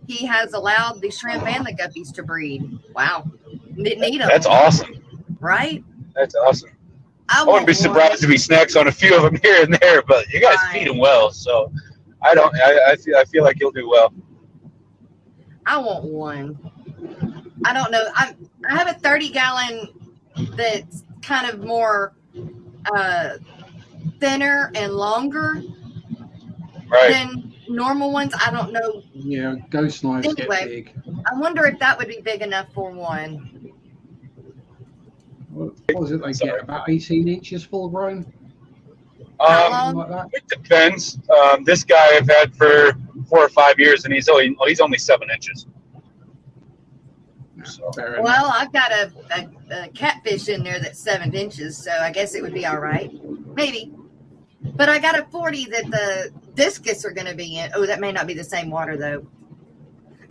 He has allowed the shrimp and the guppies to breed. Wow. Didn't eat them. That's awesome. Right? That's awesome. I wouldn't be surprised if he snacks on a few of them here and there, but you guys feed him well, so I feel like he'll do well. I want one. I don't know. I have a 30-gallon that's kind of more thinner and longer than normal ones. I don't know. Yeah, ghost knives get big. I wonder if that would be big enough for one. What was it they get? About 18 inches full grown? Like that? It depends. This guy I've had for 4 or 5 years, and he's only 7 inches. So. Well, I've got a catfish in there that's 7 inches, so I guess it would be all right. Maybe. But I got a 40 that the discus are going to be in. Oh, that may not be the same water, though.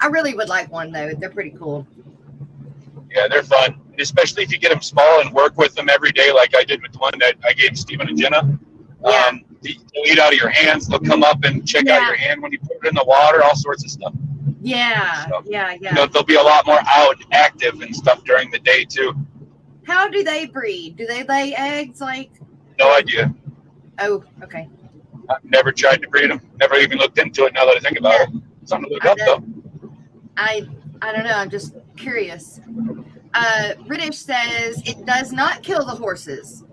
I really would like one, though. They're pretty cool. Yeah, they're fun, especially if you get them small and work with them every day, like I did with the one that I gave Stephen and Jenna. Yeah. They'll eat out of your hands. They'll come up and check out your hand when you put it in the water, all sorts of stuff. Yeah, so, yeah. You know, they'll be a lot more active and stuff during the day, too. How do they breed? Do they lay eggs? No idea. Oh, okay. I've never tried to breed them. Never even looked into it now that I think about it. Something to look up, though. I don't know. I'm just curious. British says it does not kill the horses.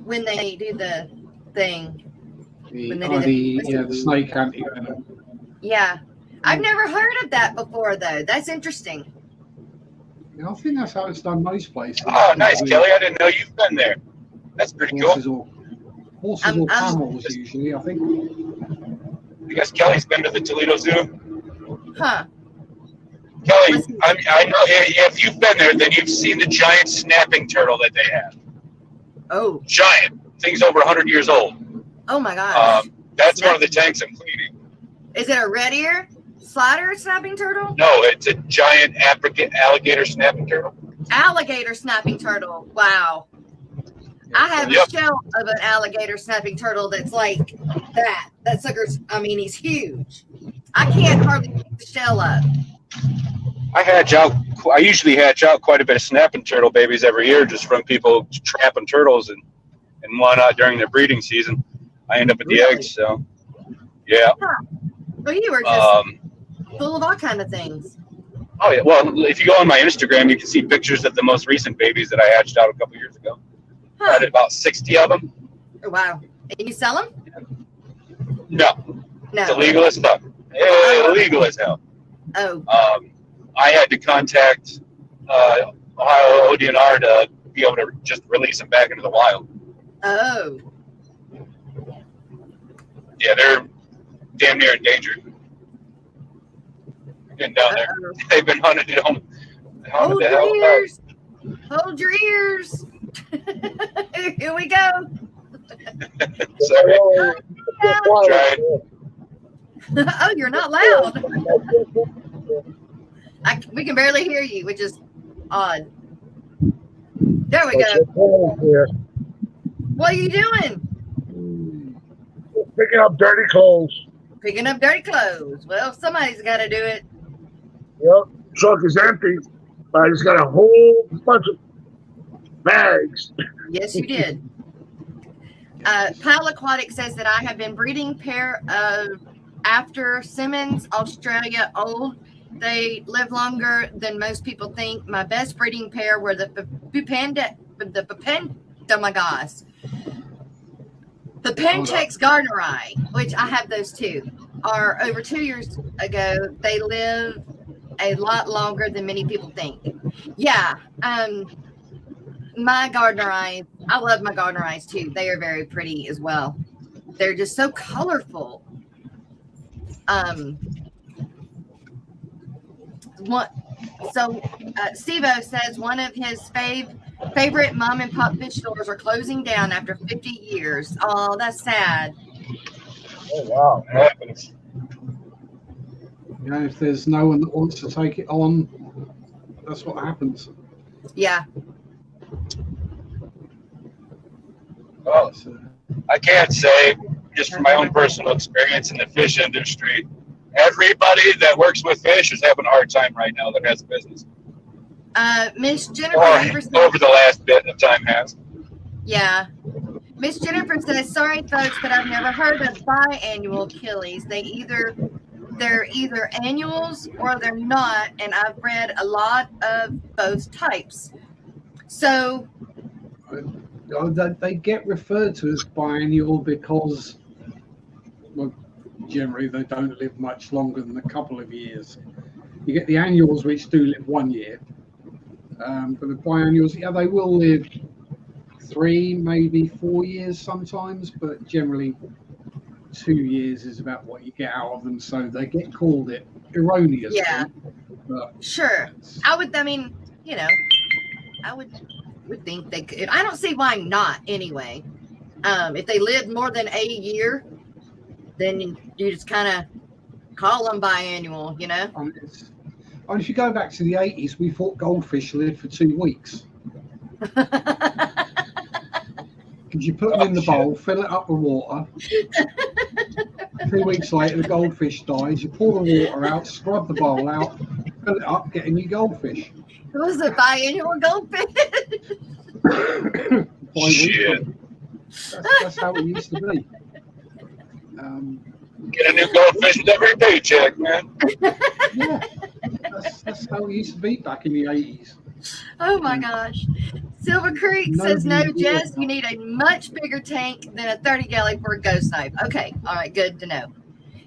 When they do the thing. The snake anti-venom. Yeah. I've never heard of that before, though. That's interesting. Yeah, I think that's how it's done most places. Oh, nice, Kelly. I didn't know you've been there. That's pretty cool. Horses or camels, usually, I think. I guess Kelly's been to the Toledo Zoo. Huh. Kelly, I know if you've been there, then you've seen the giant snapping turtle that they have. Oh. Giant. Thing's over 100 years old. Oh, my gosh. That's one of the tanks I'm cleaning. Is it a red ear slider snapping turtle? No, it's a giant alligator snapping turtle. Alligator snapping turtle. Wow. I have a shell of an alligator snapping turtle that's like that. That sucker's, he's huge. I can't hardly pick the shell up. I usually hatch out quite a bit of snapping turtle babies every year just from people trapping turtles and whatnot during their breeding season. I end up with the eggs, so yeah. Huh. Well, you were just full of all kind of things. Oh yeah. Well, if you go on my Instagram, you can see pictures of the most recent babies that I hatched out a couple years ago. I had about 60 of them. Oh, wow. And you sell them? No. It's illegal as fuck. Illegal as hell. Oh. I had to contact Ohio ODNR to be able to just release them back into the wild. Oh. Yeah, they're damn near endangered. They're getting down there. They've been hunted down. Hold your ears. Hold your ears. Here we go. Sorry. Tried. Oh, you're not loud. We can barely hear you, which is odd. There we go. What are you doing? Picking up dirty clothes. Picking up dirty clothes. Well, somebody's got to do it. Yep. Truck is empty. I just got a whole bunch of bags. Yes, you did. Pile Aquatic says that I have been breeding pair of after Simmons, Australia old. They live longer than most people think. My best breeding pair were the Penchex Gardneri, which I have those two, are over 2 years ago. They live a lot longer than many people think. Yeah. My Gardneri, I love my Gardneris too. They are very pretty as well. They're just so colorful. Stevo says one of his favorite mom and pop fish stores are closing down after 50 years. Oh, that's sad. Oh, wow. That happens. You know, if there's no one that wants to take it on, that's what happens. Yeah. Well, I can't say, just from my own personal experience in the fish industry, everybody that works with fish is having a hard time right now that has a business. Miss Jennifer over the last bit of time has. Yeah. Miss Jennifer says, sorry folks, but I've never heard of biannual killies. They're either annuals or they're not, and I've read a lot of both types. So they get referred to as biannual because, well, generally they don't live much longer than a couple of years. You get the annuals, which do live 1 year, but the biannuals, yeah, they will live 3, maybe 4 years sometimes, but generally 2 years is about what you get out of them. So they get called it erroneously. Yeah, sure. I would think they could. I don't see why not anyway. If they live more than a year, then you just kind of call them biannual, you know? And if you go back to the 80s, we thought goldfish lived for 2 weeks. Because you put them in the bowl, fill it up with water. 2 weeks later, the goldfish dies. You pour the water out, scrub the bowl out, fill it up, get a new goldfish. It was a biannual goldfish. Shit. That's how it used to be. Get a new goldfish with every paycheck, man. Yeah, that's how it used to be back in the 80s. Oh my gosh. Silver Creek says, no, Jess, you need a much bigger tank than a 30 gallon for a ghost knife. Okay, all right, good to know.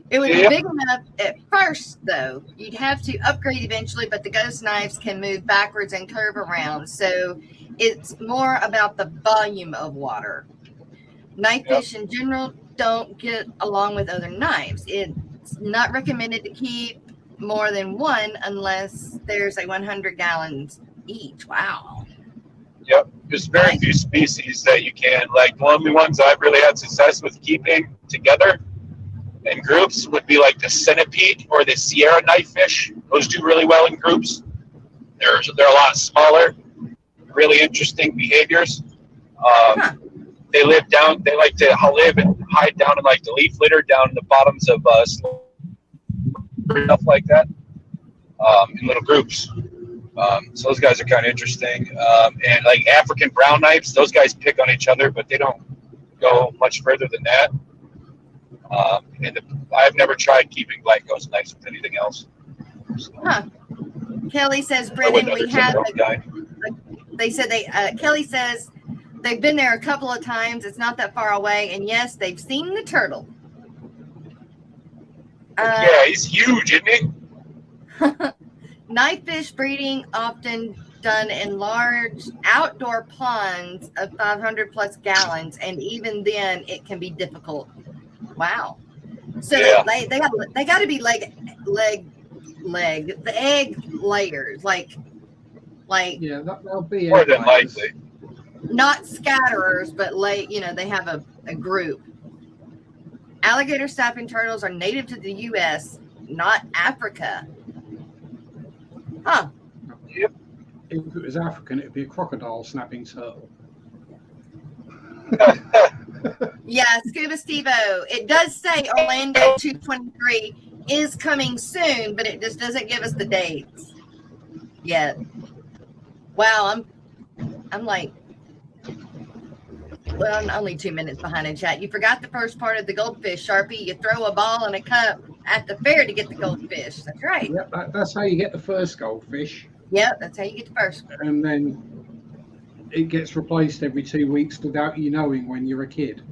It would be big enough at first, though. You'd have to upgrade eventually, but the ghost knives can move backwards and curve around. So it's more about the volume of water. Knife fish in general don't get along with other knives. It's not recommended to keep more than one unless there's a 100 gallons each. Wow. Yep. There's very few species that you can, like, the only ones I've really had success with keeping together in groups would be like the centipede or the Sierra knifefish. Those do really well in groups. They're a lot smaller, really interesting behaviors. They like to live and hide down in like the leaf litter down in the bottoms of stuff like that. in little groups. So those guys are kind of interesting. And like African brown knives, those guys pick on each other, but they don't go much further than that. I've never tried keeping black ghost knives with anything else. So, Kelly says, Brennan, we have. They said Kelly says they've been there a couple of times. It's not that far away, and yes, they've seen the turtle. Yeah, he's huge, isn't he? Knife fish breeding often done in large outdoor ponds of 500 plus gallons, and even then it can be difficult. Wow. So yeah. they got to be the egg layers, like yeah, that'll be more than likely. Not scatterers, but they have a group. Alligator snapping turtles are native to the U.S., not Africa. Huh. Yep. If it was African, it'd be a crocodile snapping turtle. Yeah, Scuba Steve-O. It does say Orlando 223 is coming soon, but it just doesn't give us the dates yet. Wow, I'm like, well, I'm only 2 minutes behind in chat. You forgot the first part of the goldfish, Sharpie. You throw a ball in a cup at the fair to get the goldfish. That's right. Yep, that's how you get the first goldfish. Yep, that's how you get the first. And then it gets replaced every 2 weeks without you knowing when you're a kid.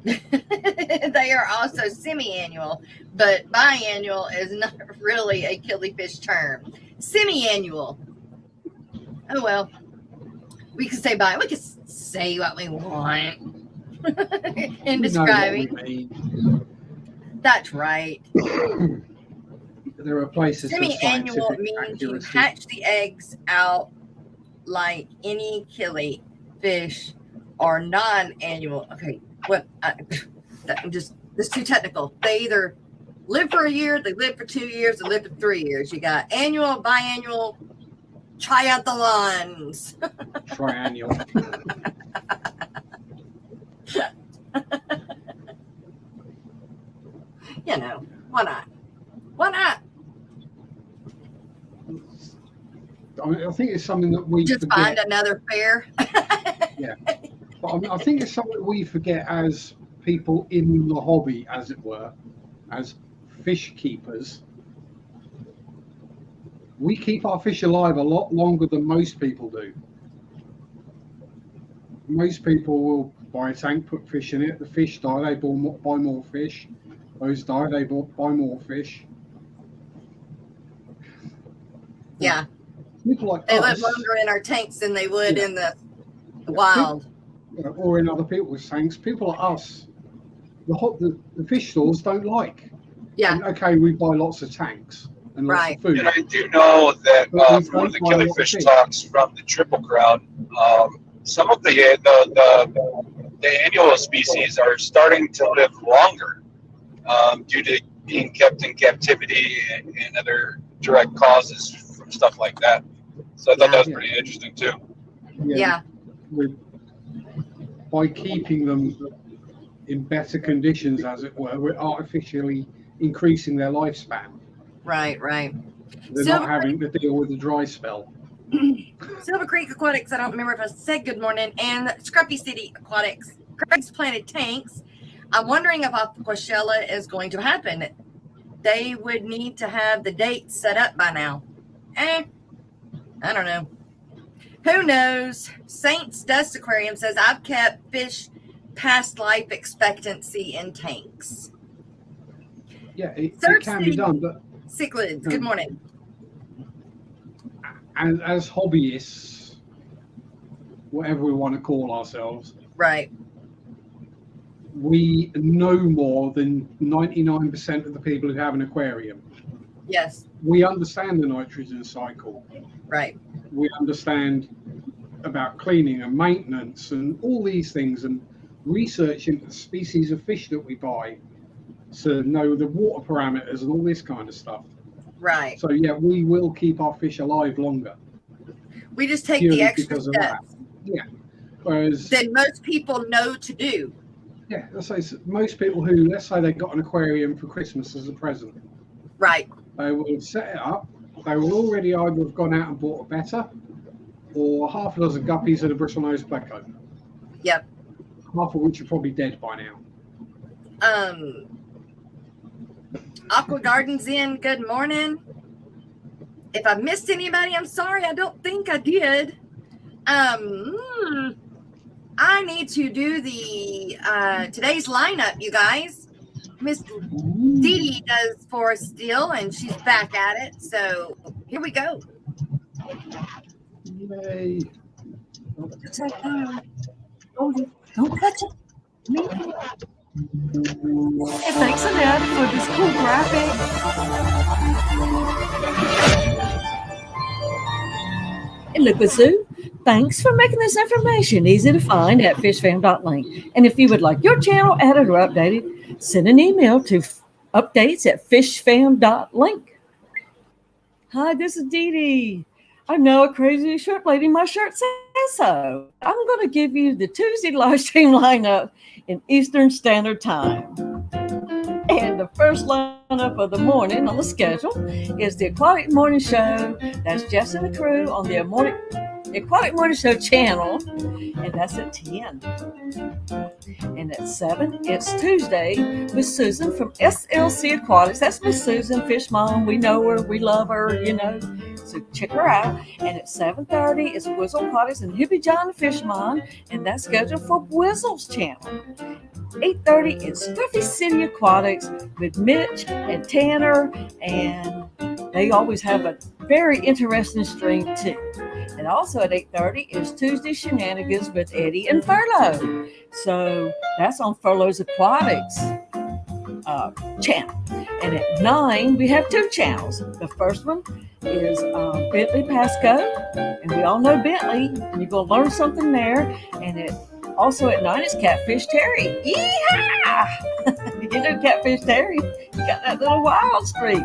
They are also semi-annual, but biannual is not really a killifish term. Semi-annual. Oh, well. We can say bi. We can say what we want in describing. That's right. There are places for semi-annual scientific means accuracy. you hatch the eggs out like any killifish, or non-annual. Okay, what? This is too technical. They either live for a year, they live for 2 years, they live for 3 years. You got annual, biannual, triathlons. Triannual. Why not? Why not? I think it's something that we just forget. find another fair. Yeah, but I think it's something we forget as people in the hobby, as it were, as fish keepers. We keep our fish alive a lot longer than most people do. Most people will buy a tank, put fish in it. The fish die, they buy more fish. Those die, they buy more fish. Yeah. People like they us, live longer in our tanks than they would in the wild. Or in other people's tanks. People like us, the fish stores don't like. Yeah. And, okay, we buy lots of tanks and lots of food. And I do know that from one of the killifish talks from the Triple Crown, some of the annual species are starting to live longer due to being kept in captivity and other direct causes from stuff like that. So I thought that was pretty interesting too. Yeah. By keeping them in better conditions, as it were, we're artificially increasing their lifespan. Right. They're not having to deal with the dry spell. Silver Creek Aquatics, I don't remember if I said good morning, and Scruffy City Aquatics, Craig's Planted Tanks. I'm wondering if Aquashella is going to happen. They would need to have the date set up by now. I don't know. Who knows? Saints Dust Aquarium says, I've kept fish past life expectancy in tanks. Yeah, it can City be done, but Cichlids, good morning. And as hobbyists, whatever we want to call ourselves, right, we know more than 99% of the people who have an aquarium. Yes. We understand the nitrogen cycle. Right. We understand about cleaning and maintenance and all these things, and research into the species of fish that we buy to know the water parameters and all this kind of stuff. Right. So yeah, we will keep our fish alive longer. We just take the extra steps. Yeah. Whereas than most people know to do. Yeah, let's say most people who, let's say they got an aquarium for Christmas as a present. Right. They will set it up, they will already either have gone out and bought a better, or half a dozen guppies and a bristlenose pleco. Yep. Half of which are probably dead by now. Aqua Garden's in. Good morning. If I missed anybody, I'm sorry. I don't think I did. I need to do the today's lineup, you guys. Miss Dee Dee does for us still, and she's back at it. So here we go. Yay. Don't touch it. Hey, thanks, Annette, for this cool graphic. And look, Sue, thanks for making this information easy to find at fishfam.link. And if you would like your channel added or updated, send an email to updates@fishfam.link. Hi, this is Dee Dee. I'm now a crazy short lady. My shirt says so. I'm going to give you the Tuesday live stream lineup in Eastern Standard Time. And the first lineup of the morning on the schedule is the Aquatic Morning Show. That's Jess and the crew on the Aquatic Morning Show channel, and that's at 10. And at 7, it's Tuesday with Susan from SLC Aquatics. That's Miss Susan, Fish Mom. We know her, we love her, you know. So check her out. And at 7:30, it's Whizzle Aquatics and Hippie John Fishmon, and that's scheduled for Whizzle's channel. 8:30 is Stuffy City Aquatics with Mitch and Tanner, and they always have a very interesting stream too. And also at 8:30 is Tuesday Shenanigans with Eddie and Furlough. So that's on Furlough's Aquatics channel. And at 9, we have 2 channels. The first one is Bentley Pasco, and we all know Bentley, and you're going to learn something there. And also at 9 is Catfish Terry. Yeehaw! You know Catfish Terry, you got that little wild streak.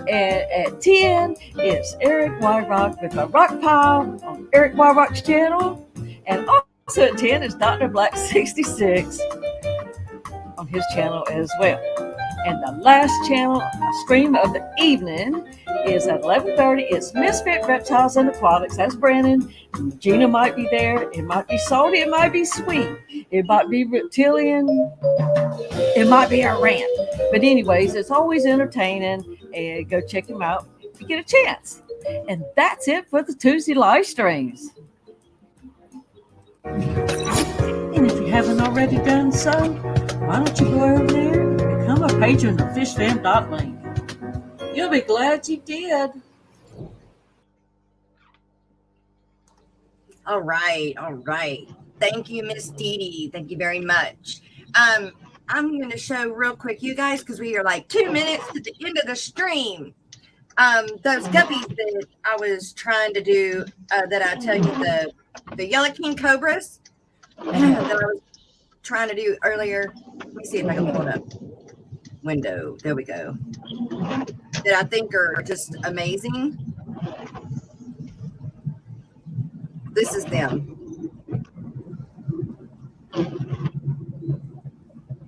And at 10, it's Eric Wyrock with a rock pile on Eric Wyrock's channel. And also at 10 is Dr. Black 66 on his channel as well. And the last channel stream of the evening is at 11:30. It's Misfit Reptiles and Aquatics. That's Brandon. Gina might be there. It might be salty. It might be sweet. It might be reptilian. It might be a rant. But anyways, it's always entertaining. And go check them out if you get a chance. And that's it for the Tuesday live streams. And if you haven't already done so, why don't you go over there and become a patron of fishfam.link. You'll be glad you did. All right. Thank you, Miss Dee Dee. Thank you very much. I'm going to show real quick, you guys, because we are like 2 minutes to the end of the stream. Those guppies that I was trying to do, that I tell you, the Yellow King Cobras that I was trying to do earlier. Let me see if I can pull it up. Window. There we go. That I think are just amazing. This is them.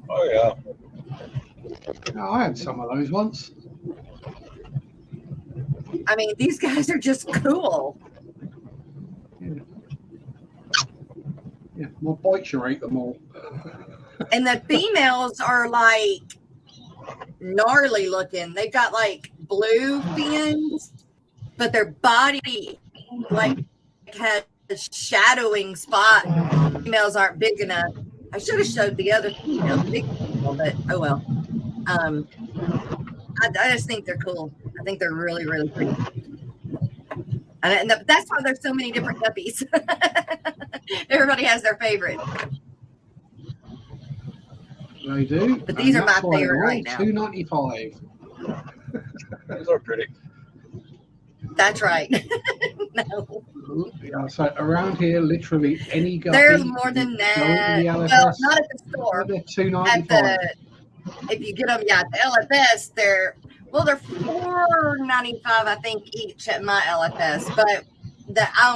Oh, yeah. Oh, I had some of those once. I mean, these guys are just cool. Yeah, my bite sure ate them all. And the females are like gnarly looking. They've got like blue fins, but their body like has a shadowing spot. Females aren't big enough. I should have showed the other females, big female, but oh well. I just think they're cool. I think they're really, really pretty. And that's why there's so many different guppies. Everybody has their favorite. They do. But these are my favorite right now. $2.95. Those are pretty. That's right. No. Yeah, so around here, literally any guppy. There's more than that. Well, not at the store. They're $2.95. If you get them, at the LFS, they're $4.95, I think, each at my LFS. But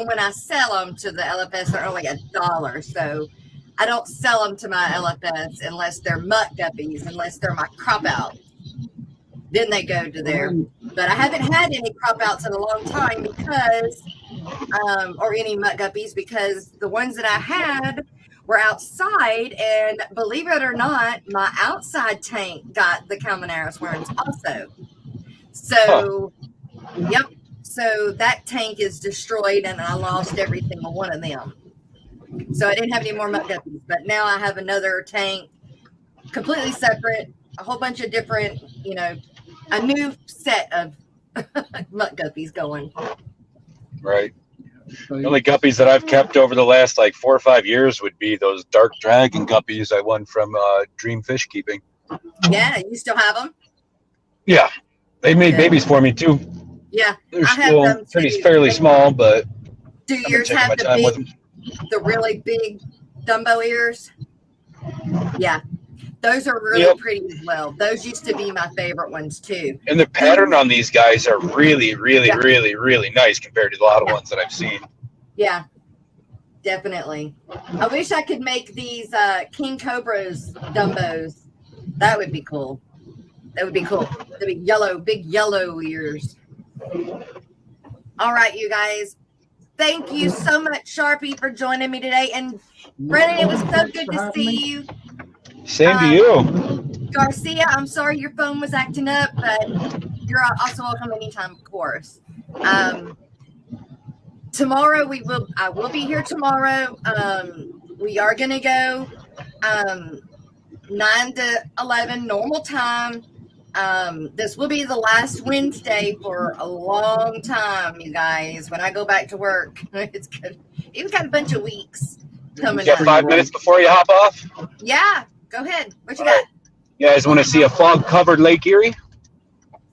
when I sell them to the LFS, they're only $1. So I don't sell them to my LFS unless they're mutt guppies, unless they're my crop out. Then they go to their But I haven't had any crop outs in a long time because, or any mutt guppies, because the ones that I had were outside, and believe it or not, my outside tank got the Calmaneris worms also. So, yep. So that tank is destroyed, and I lost every single one of them. So I didn't have any more mutt guppies, but now I have another tank, completely separate, a whole bunch of different, you know, a new set of mutt guppies going. Right. The only guppies that I've kept over the last like 4 or 5 years would be those dark dragon guppies I won from Dream Fish Keeping. Yeah, you still have them? Yeah, they made babies for me too. Yeah, They're I have still them pretty too. fairly small, but do yours have the really big Dumbo ears? Yeah, those are really pretty as well. Those used to be my favorite ones too. And the pattern on these guys are really, really, really, really nice compared to a lot of ones that I've seen. Yeah, definitely. I wish I could make these King Cobras Dumbos. That would be cool. That would be cool. The big yellow ears. All right, you guys. Thank you so much, Sharpie, for joining me today. And Brennan, it was so good to see you. Same to you. Garcia, I'm sorry your phone was acting up, but you're also welcome anytime, of course. Tomorrow I will be here tomorrow. We are gonna go 9 to 11 normal time. This will be the last Wednesday for a long time, you guys. When I go back to work, it's good. We've got a bunch of weeks coming You got up. 5 minutes before you hop off? Yeah, go ahead. What you got? You guys want to see a fog-covered Lake Erie?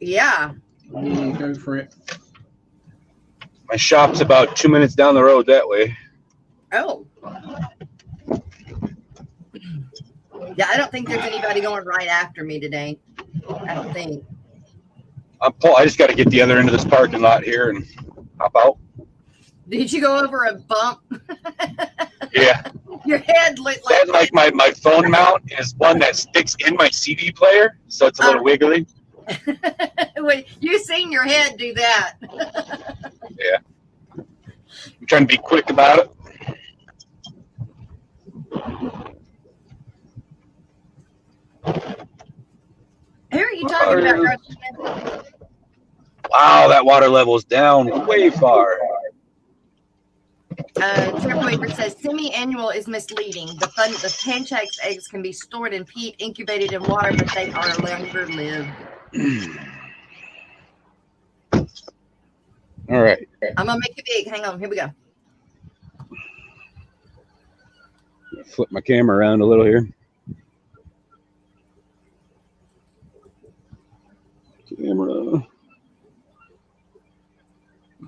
Yeah. Go for it. My shop's about 2 minutes down the road that way. Oh. Yeah, I don't think there's anybody going right after me today. I don't think. I just got to get the other end of this parking lot here and hop out. Did you go over a bump? Yeah. Your head looked like my phone mount is one that sticks in my CD player, so it's a little wiggly. Well, you seen your head do that. Yeah. I'm trying to be quick about it. Who are you talking about? Wow, that water level is down way far. Triple Weaver says semi-annual is misleading. The Panchax eggs can be stored in peat, incubated in water, but they are longer lived. All right. I'm gonna make it big. Hang on, here we go. Flip my camera around a little here. Camera.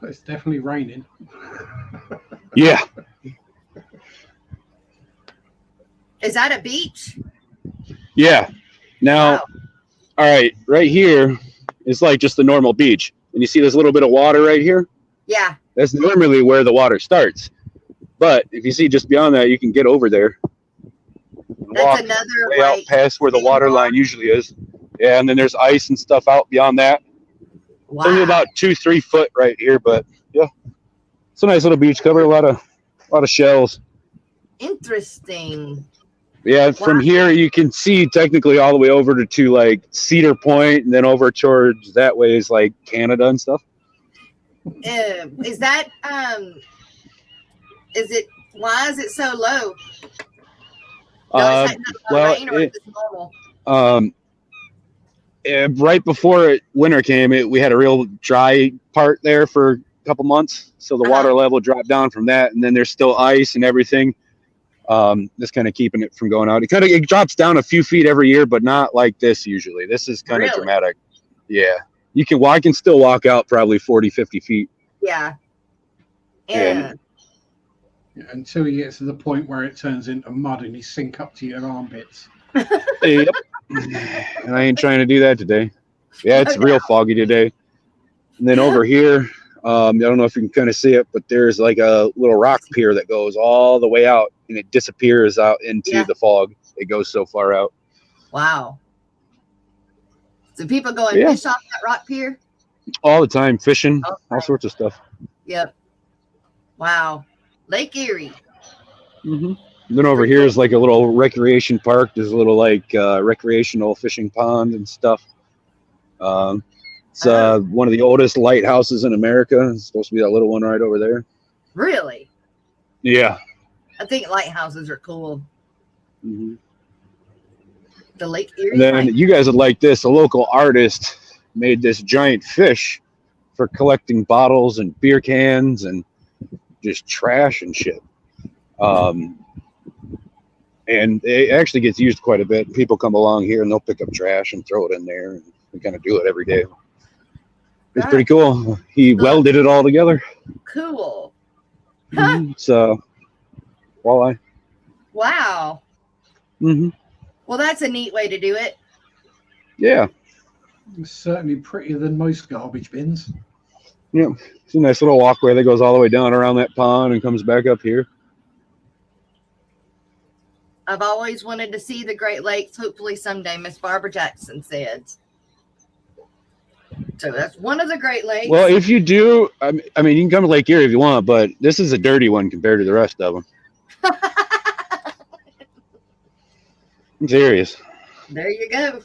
It's definitely raining. Yeah. Is that a beach? Yeah. Now, Wow. All right, right here is like just the normal beach. And you see this little bit of water right here? Yeah. That's normally where the water starts. But if you see just beyond that, you can get over there. That's another way out past where the water line usually is. Yeah, and then there's ice and stuff out beyond that. Wow. It's only about 2-3 foot right here, but yeah, it's a nice little beach cover. A lot of shells. Interesting. Yeah, from here you can see technically all the way over to like Cedar Point, and then over towards that way is like Canada and stuff. Is that is it? Why is it so low? Right before winter came, we had a real dry part there for a couple months, so the water level dropped down from that, and then there's still ice and everything. Just kind of keeping it from going out. It drops down a few feet every year, but not like this usually. This is kind of dramatic. Yeah, I can still walk out probably 40-50 feet. Yeah. Until you get to the point where it turns into mud and you sink up to your armpits. Yep. And I ain't trying to do that today. Yeah, it's real foggy today. And then over here, I don't know if you can kind of see it, but there's like a little rock pier that goes all the way out, and it disappears out into the fog. It goes so far out. Wow. So people go and fish off that rock pier? All the time, fishing, Okay. all sorts of stuff. Yep. Wow. Lake Erie. Mm-hmm. Then over here is like a little recreation park. There's a little like recreational fishing pond and stuff. It's one of the oldest lighthouses in America. It's supposed to be that little one right over there. Really? Yeah. I think lighthouses are cool. Mm-hmm. The Lake Erie. And then you guys would like this. A local artist made this giant fish for collecting bottles and beer cans and just trash and shit. And it actually gets used quite a bit. People come along here and they'll pick up trash and throw it in there. And we kind of do it every day. It's pretty cool. He welded it all together. Cool. Mm-hmm. So, walleye. Wow. Mm-hmm. Well, that's a neat way to do it. Yeah. It's certainly prettier than most garbage bins. Yeah. It's a nice little walkway that goes all the way down around that pond and comes back up here. I've always wanted to see the Great Lakes. Hopefully someday, Miss Barbara Jackson said. So that's one of the Great Lakes. Well, if you do, I mean, you can come to Lake Erie if you want, but this is a dirty one compared to the rest of them. I'm serious. There you go.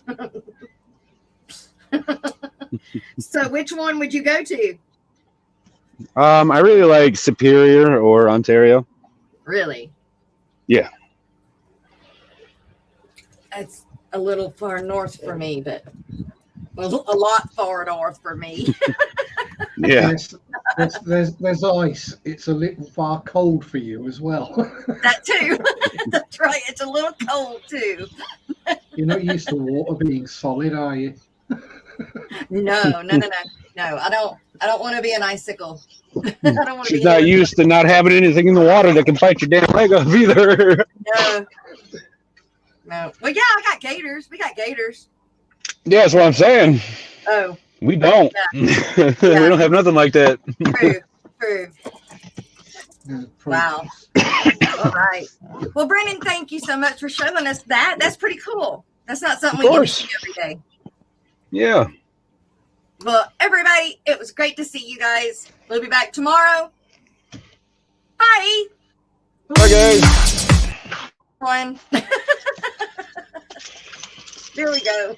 So which one would you go to? I really like Superior or Ontario. Really? Yeah. That's a little far north for me, but a lot far north for me. Yeah. There's ice. It's a little far cold for you as well. That too. That's right. It's a little cold too. You're not used to water being solid, are you? No. I don't want to be an icicle. I don't want to She's be not used to not having anything in the water that can bite your damn leg off either. No. Well, yeah, I got gators. We got gators. Yeah, that's what I'm saying. Oh. We don't. Yeah. We don't have nothing like that. True. Wow. All right. Well, Brandon, thank you so much for showing us that. That's pretty cool. That's not something we get to see every day. Yeah. Well, everybody, it was great to see you guys. We'll be back tomorrow. Bye. Bye, guys. One. There we go.